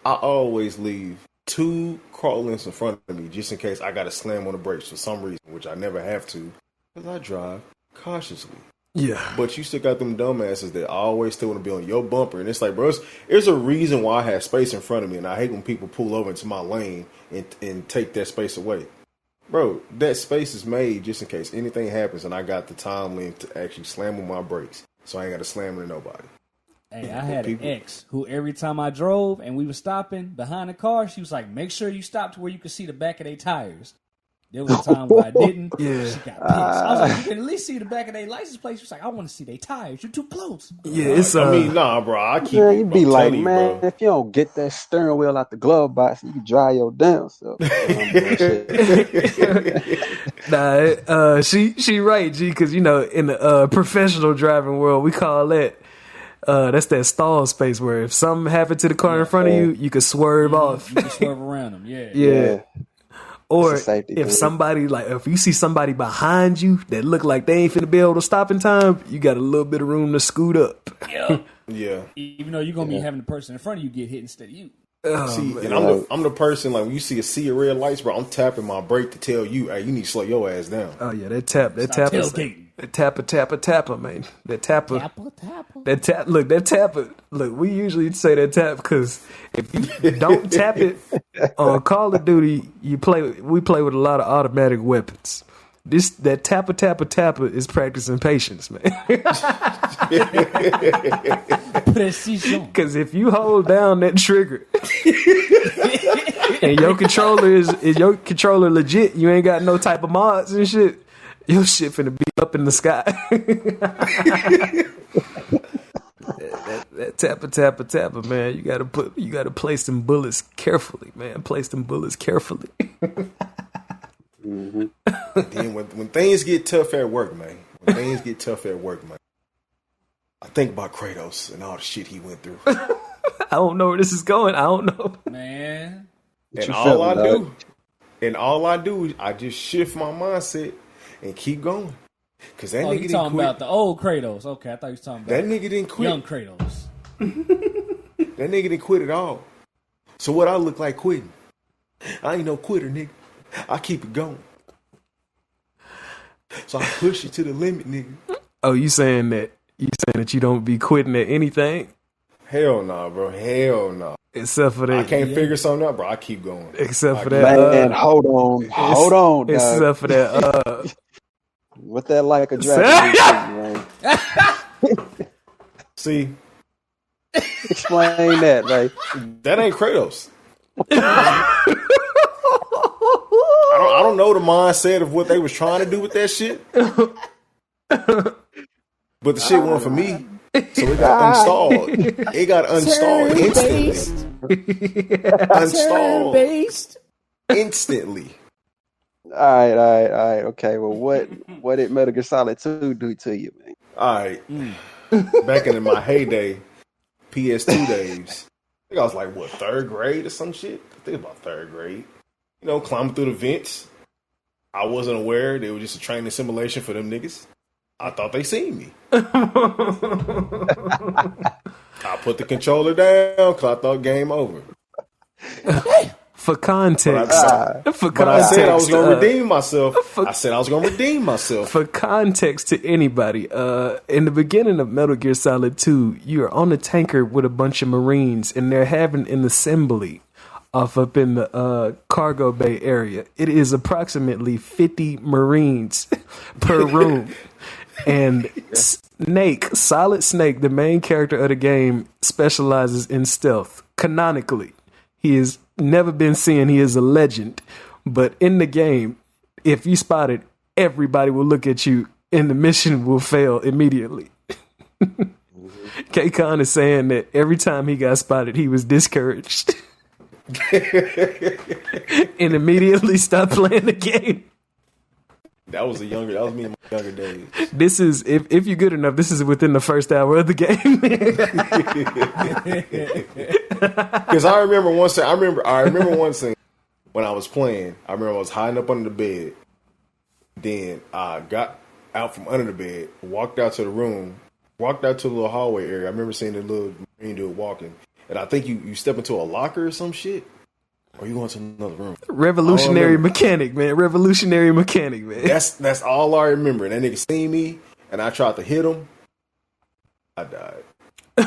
I always leave 2 crawlings in front of me just in case I got to slam on the brakes for some reason, which I never have to, because I drive cautiously. Yeah. But you still got them dumbasses that always still want to be on your bumper. And it's like, bro, there's a reason why I have space in front of me, and I hate when people pull over into my lane and take that space away. Bro, that space is made just in case anything happens and I got the time length to actually slam on my brakes, so I ain't got to slam into nobody. Hey, I had an ex who every time I drove and we were stopping behind the car, she was like, make sure you stop to where you can see the back of their tires. There was a time where I didn't. Yeah. She got pissed. I was like, you can at least see the back of their license plate. She was like, I want to see their tires. You're too close. Yeah, it's nah, bro. I keep Yeah, you be like, man, if you don't get that steering wheel out the glove box, you can dry your damn self. Nah, she right, G, because in the professional driving world, we call that that's that stall space where if something happened to the car in front of you, you could swerve off. You can swerve around them. Yeah. Or if somebody, like, if you see somebody behind you that look like they ain't finna be able to stop in time, you got a little bit of room to scoot up. Yeah. Even though you're gonna be having the person in front of you get hit instead of you. See, and I'm the person, like, when you see a sea of red lights, bro, I'm tapping my brake to tell you, hey, you need to slow your ass down. Oh yeah, that tapper, man. That tapper. Look, we usually say that tap because if you don't tap it on Call of Duty, we play with a lot of automatic weapons. That tapper is practicing patience, man. Precision. Because if you hold down that trigger and your controller legit, you ain't got no type of mods and shit, your shit finna be up in the sky. That tapper, man. You gotta place them bullets carefully, man. Place them bullets carefully. Mm-hmm. Then when things get tough at work, man. I think about Kratos and all the shit he went through. I don't know where this is going. I don't know, man. And all I do is I just shift my mindset and keep going. Cause that nigga you talking about the old Kratos? Okay, I thought you was talking about that nigga didn't quit. Young Kratos. That nigga didn't quit at all. So what I look like quitting? I ain't no quitter, nigga. I keep it going. So I push it to the limit, nigga. Oh, you saying that you don't be quitting at anything? Hell no, bro. Hell no. Except for that, I can't figure something out, bro. I keep going. Except for that, man. Hold on. Except dog. for that, what that like a dragon? See, explain that, like that ain't Kratos. I don't know the mindset of what they was trying to do with that shit. But the shit went for me. So it got installed. It got installed instantly. Installed instantly. All right. Okay, well, what did Metal Gear Solid 2 do to you, man? All right. Back in my heyday, PS2 days, I think I was like, what, 3rd grade or some shit? I think about 3rd grade. You know, climbing through the vents. I wasn't aware. They were just a training simulation for them niggas. I thought they seen me. I put the controller down because I thought game over. For context, I said I was going to redeem myself. For context to anybody, in the beginning of Metal Gear Solid 2, you're on a tanker with a bunch of Marines, and they're having an assembly off up in the cargo bay area. It is approximately 50 Marines per room. And Solid Snake, the main character of the game, specializes in stealth. Canonically, he has never been seen. He is a legend. But in the game, if you spot it, everybody will look at you and the mission will fail immediately. K-Con is saying that every time he got spotted, he was discouraged. And immediately stopped playing the game. That was me in my younger days. This is if you're good enough, this is within the first hour of the game. Because I remember one scene when I was playing. I remember I was hiding up under the bed. Then I got out from under the bed, walked out to the room, walked out to the little hallway area. I remember seeing the little Marine dude walking. And I think you step into a locker or some shit. Or you going to another room? Revolutionary mechanic, man. That's all I remember. And that nigga seen me, and I tried to hit him. I died. But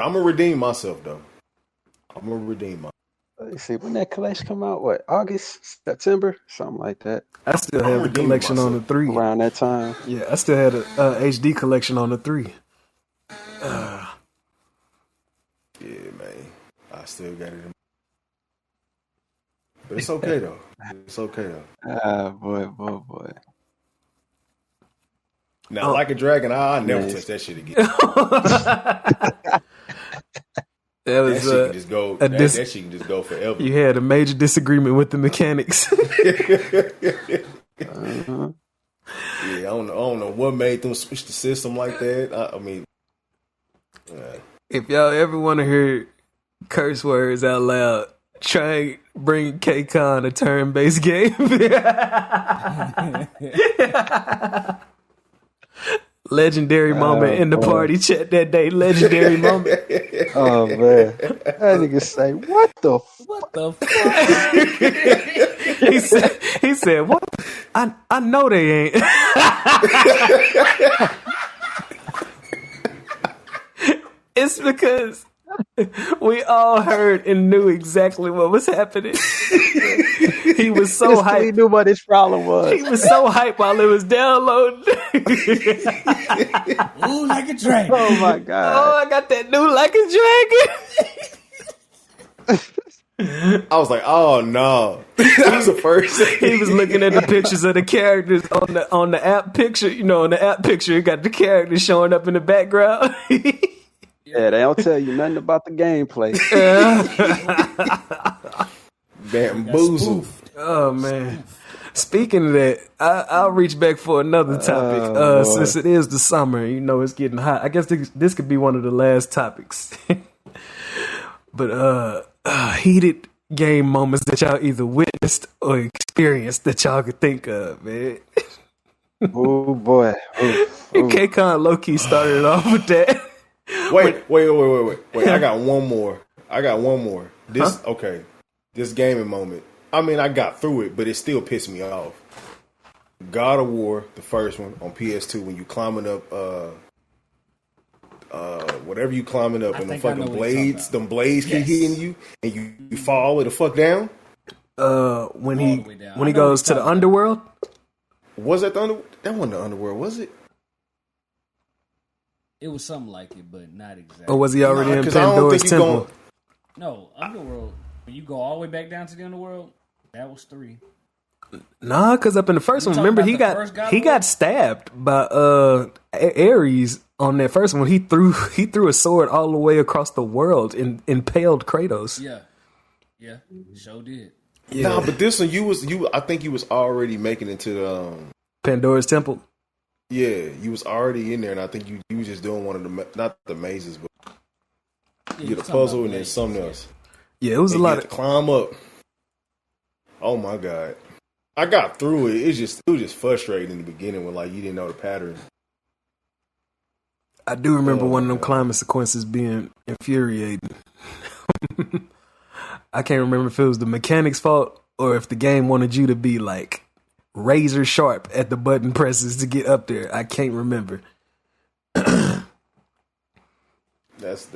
I'm going to redeem myself, though. Let's see, when that collection come out, what, August, September? Something like that. I still have the collection on the 3. Around that time. Yeah, I still had a HD collection on the 3. Yeah, man. I still got it. But it's okay, though. Boy. Now, like a dragon, I never touch that shit again. That shit can just go forever. You had a major disagreement with the mechanics. Yeah, I don't know what made them switch the system like that. I mean, if y'all ever want to hear curse words out loud, try bring K-Con a turn-based game. Legendary moment in the party chat that day. Legendary moment. Oh man, that nigga say, "What the fuck?" he said, "What? I know they ain't." It's because we all heard and knew exactly what was happening. He was so hyped. He knew what his problem was. He was so hyped while it was downloading. Ooh, like a dragon. Oh my god. Oh, I got that new like a dragon. I was like, oh no. That was the first thing. He was looking at the pictures of the characters on the app picture. You know, on the app picture, it got the characters showing up in the background. Yeah, they don't tell you nothing about the gameplay. Bamboozled. Oh man. Speaking of that, I'll reach back for another topic. Since it is the summer, you know, it's getting hot. I guess this could be one of the last topics. But heated game moments that y'all either witnessed or experienced that y'all could think of, man. Oh boy. K-Con low-key started it off with that. Wait. I got one more. This gaming moment. I mean, I got through it, but it still pissed me off. God of War, the first one on PS2, when you climbing up, whatever you climbing up, and the fucking blades, them blades keep hitting you, and you fall all the way the fuck down. When he goes to the underworld. Was that the underworld? That wasn't the underworld, was it? It was something like it, but not exactly. Or was he already in Pandora's Temple? No, underworld. When you go all the way back down to the underworld, that was 3. Nah, because up in the first one, remember he got stabbed by Ares on that first one. He threw a sword all the way across the world and impaled Kratos. Yeah, sure did. Yeah. Nah, but this one I think you was already making it to the Pandora's Temple. Yeah, you was already in there, and I think you was just doing one of the not the mazes, but you get a puzzle and then something else. Yeah, it was a lot of climb up. Oh my god. I got through it. It was just frustrating in the beginning when like you didn't know the pattern. I do remember one of them climbing sequences being infuriating. I can't remember if it was the mechanic's fault or if the game wanted you to be like razor sharp at the button presses to get up there. I can't remember. That's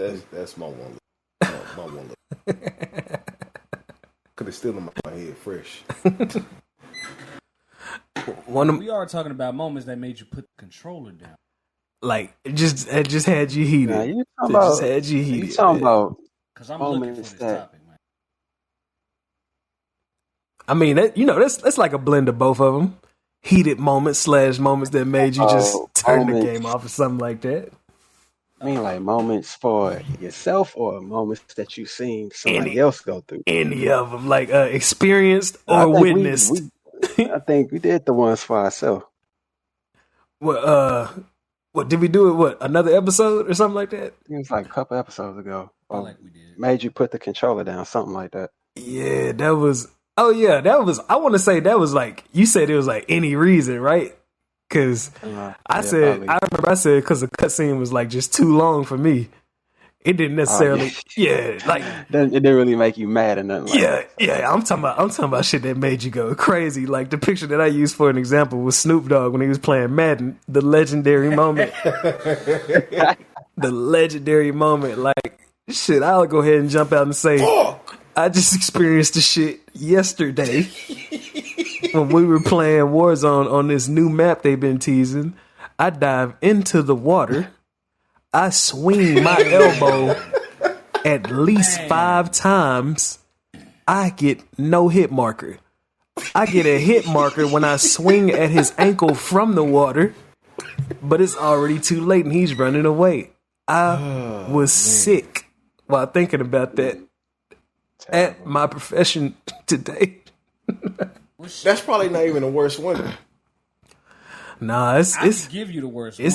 my one. My one. Cause it's still in my head fresh. We are talking about moments that made you put the controller down. Like it just had you heated. Nah, you talking about? Because I'm looking for this topic, man. I mean, that's like a blend of both of them. Heated moments / moments that made you just turn the game off or something like that. I mean, like moments for yourself or moments that you've seen somebody else go through. Any of them, like experienced or witnessed. I think we did the ones for ourselves. What did we do it? What, another episode or something like that? It was like a couple episodes ago. Like we did. Made you put the controller down, something like that. Yeah, that was. Oh yeah, that was. I want to say that was like you said. It was like any reason, right? Because I remember I said because the cutscene was like just too long for me. It didn't necessarily, like it didn't really make you mad or nothing. Yeah. I'm talking about shit that made you go crazy. Like the picture that I used for an example was Snoop Dogg when he was playing Madden. The legendary moment. The legendary moment. Like shit, I'll go ahead and jump out and say, I just experienced the shit yesterday when we were playing Warzone on this new map they've been teasing. I dive into the water. I swing my elbow at least 5 times. I get no hit marker. I get a hit marker when I swing at his ankle from the water, but it's already too late and he's running away. I was sick while thinking about that at my profession today. That's probably not even the worst one. Nah, I give you the worst one.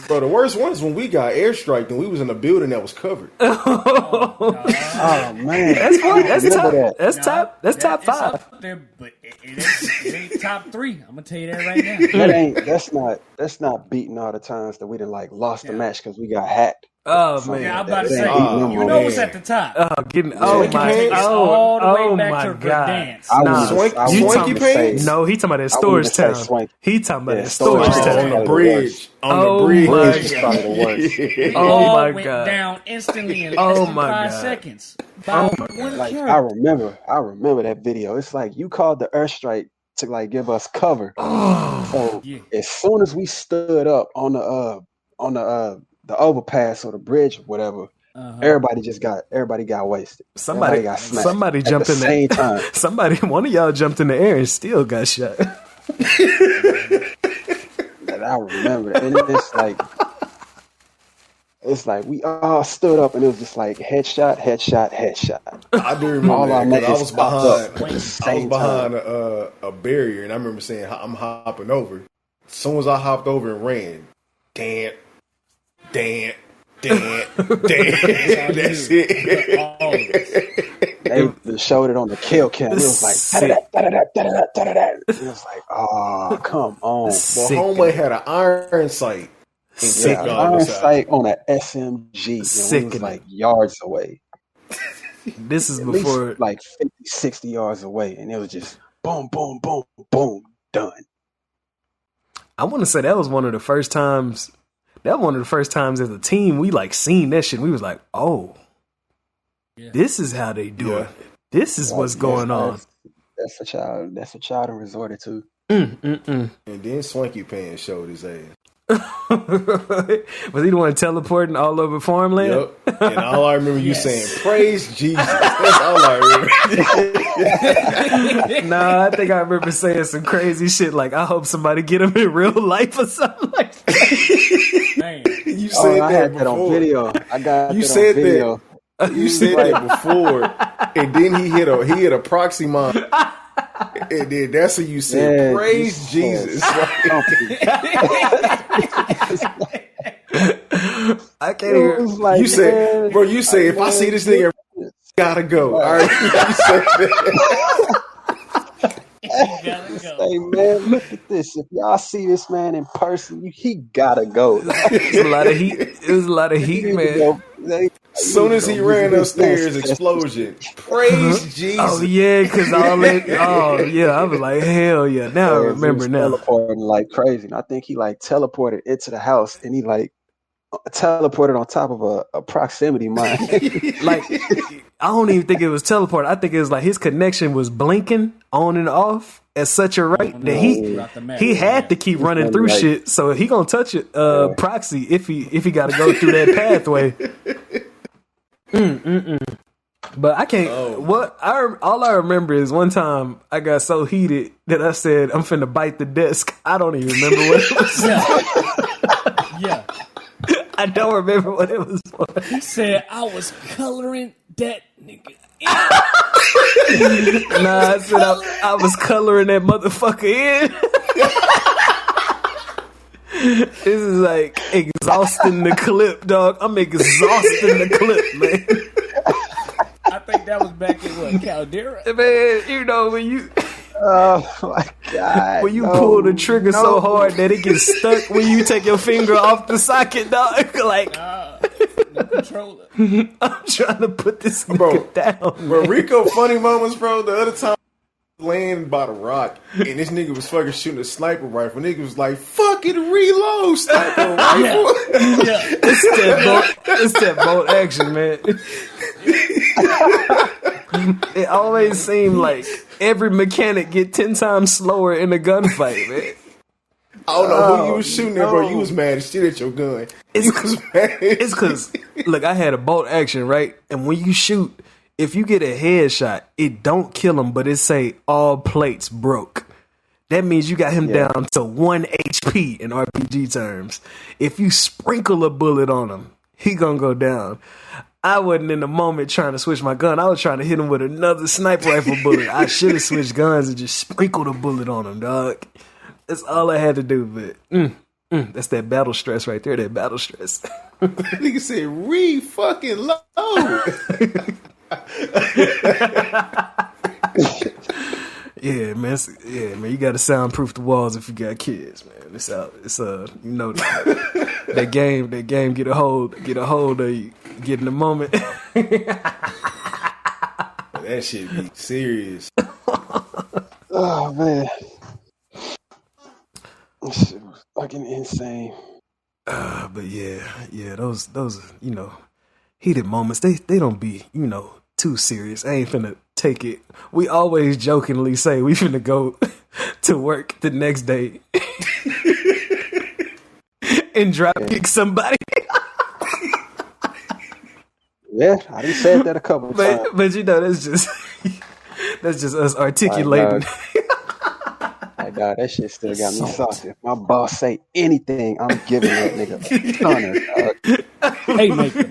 Bro, the worst one is when we got airstriked and we was in a building that was covered. Oh man, that's top 5. Up there, but it ain't top 3. I'm gonna tell you that right now. That's not beating all the times that we done like lost the match because we got hacked. Oh man! Yeah, I'm about to say, you know what's at the top. Oh my god! Swanky pants? No, he talking about that storage town. He talking about that storage town on the bridge. On the bridge. Oh my went god! Down instantly in less than 5 seconds. Like I remember that video. It's like you called the airstrike to like give us cover. So as soon as we stood up on the overpass or the bridge or whatever, Everybody got wasted. Everybody got smacked. Somebody jumped in the same time. One of y'all jumped in the air and still got shot. And I remember, and it's like we all stood up, and it was just like headshot. I do remember all our that, 'cause niggas I was behind. at the I was same behind time. a barrier, and I remember saying, "I'm hopping over." As soon as I hopped over and ran, damn. That's it. They showed it on the kill cam. It was like, it was like, oh, come on. Well, homeboy had an iron sight. Yeah, iron sight on an SMG. And we was like yards away. This is At before least like 50, 60 yards away. And it was just boom, boom, boom, boom, done. I want to say that was one of the first times. That was one of the first times as a team we like seen that shit. We was like, oh, this is how they do it. This is what's going on. That's what y'all done resorted to. And then Swanky Pants showed his ass. Was he the one teleporting all over farmland? Yep. And all I remember you saying, "Praise Jesus." That's all I remember. Nah, I think I remember saying some crazy shit like, "I hope somebody get him in real life" or something like that. Man. You said I that had before. that on video. I got You that said on video. You said that before, and then he hit a proxy mine, and then that's when you said, Yeah, "Praise Jesus." I can't hear. You said, "Bro, you say if I see this nigga, gotta go." All right, you said that. Say, man, look at this. If y'all see this man in person, he gotta go. It was a lot of heat. It was a lot of heat, man. As soon as he ran upstairs, explosion. Praise Jesus. Oh yeah, because all that. Oh yeah, I was like, hell yeah. Now I remember now. Teleporting like crazy. And I think he like teleported into the house, and he like teleported on top of a proximity mine. Like, I don't even think it was teleport. I think it was like his connection was blinking on and off at such a rate that he had to keep running through shit. So he gonna touch it proxy if he got to go through that pathway. But I can't. All I remember is one time I got so heated that I said I'm finna bite the desk. I don't even remember what it was. Yeah. I don't remember what it was for. He said I was coloring that nigga. Nah, I said I was coloring that motherfucker in. This is like exhausting the clip, dog. I'm exhausting the clip, man. I think that was back in what, Caldera? Man, you know when you Oh my god! when you pull the trigger so hard that it gets stuck when you take your finger off the socket, dog. Like The controller. I'm trying to put this nigga down. Bro, Rico funny moments, bro. The other time laying by the rock and this nigga was fucking shooting a sniper rifle. Nigga was like, fucking reload sniper rifle. Yeah. It's that bolt action, man. It always seemed like every mechanic get 10 times slower in a gunfight, man. I don't know who you was shooting at, bro. You was mad as shit at your gun. It's because, look, I had a bolt action, right? And when you shoot, if you get a headshot, it don't kill him, but it say all plates broke. That means you got him down to 1 HP in RPG terms. If you sprinkle a bullet on him, he gonna go down. I wasn't in the moment trying to switch my gun. I was trying to hit him with another sniper rifle bullet. I should have switched guns and just sprinkled a bullet on him, dog. That's all I had to do, but that's that battle stress right there, that battle stress. Nigga said, re-fucking load. Yeah, man. You got to soundproof the walls if you got kids, man. It's out. It's you know that game. That game get a hold of you. Get in the moment. That shit be serious. Oh man, this shit was fucking insane. But yeah, those heated moments. They don't be too serious. I ain't finna take it. We always jokingly say we finna go to work the next day and drop kick somebody. Yeah, I done said that a couple times. But you know, that's just us articulating. Like, dog, that shit still got me saucy. If my boss say anything, I'm giving that nigga a stunner, dog. Hey, Maker.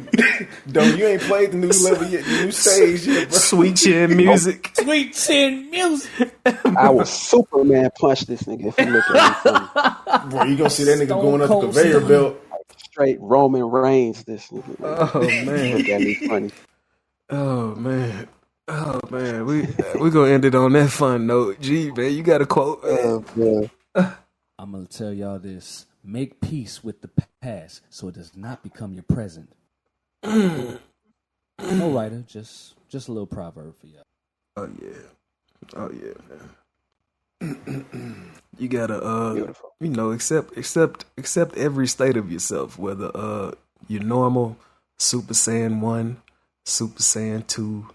Don't you ain't played the new level yet, the new stage yet, bro. Sweet chin music. Sweet chin music. I will Superman punch this nigga if you look at me funny. Bro, you gonna see that nigga Stone going up the Cold conveyor Stone. belt. Straight Roman Reigns, this nigga. Oh man. Look at me funny. Oh man. Oh man. We gonna end it on that fun note. Gee, man, you got a quote? Yeah. I'm going to tell y'all this. Make peace with the past so it does not become your present. No writer, just a little proverb for y'all. Oh yeah, man. You gotta Beautiful. you know, accept every state of yourself, whether you're normal, Super Saiyan 1, Super Saiyan 2,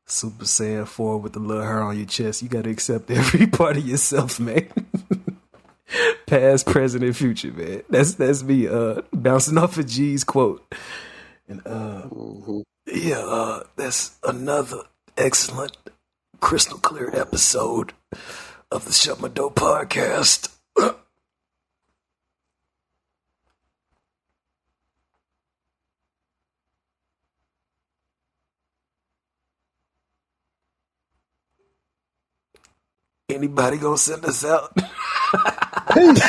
Super Saiyan 4 with the little hair on your chest. You gotta accept every part of yourself, man. Past, present, and future, man. That's me bouncing off of G's quote. And that's another excellent, crystal clear episode of the Shut My Dope podcast. Anybody gonna send us out? Peace.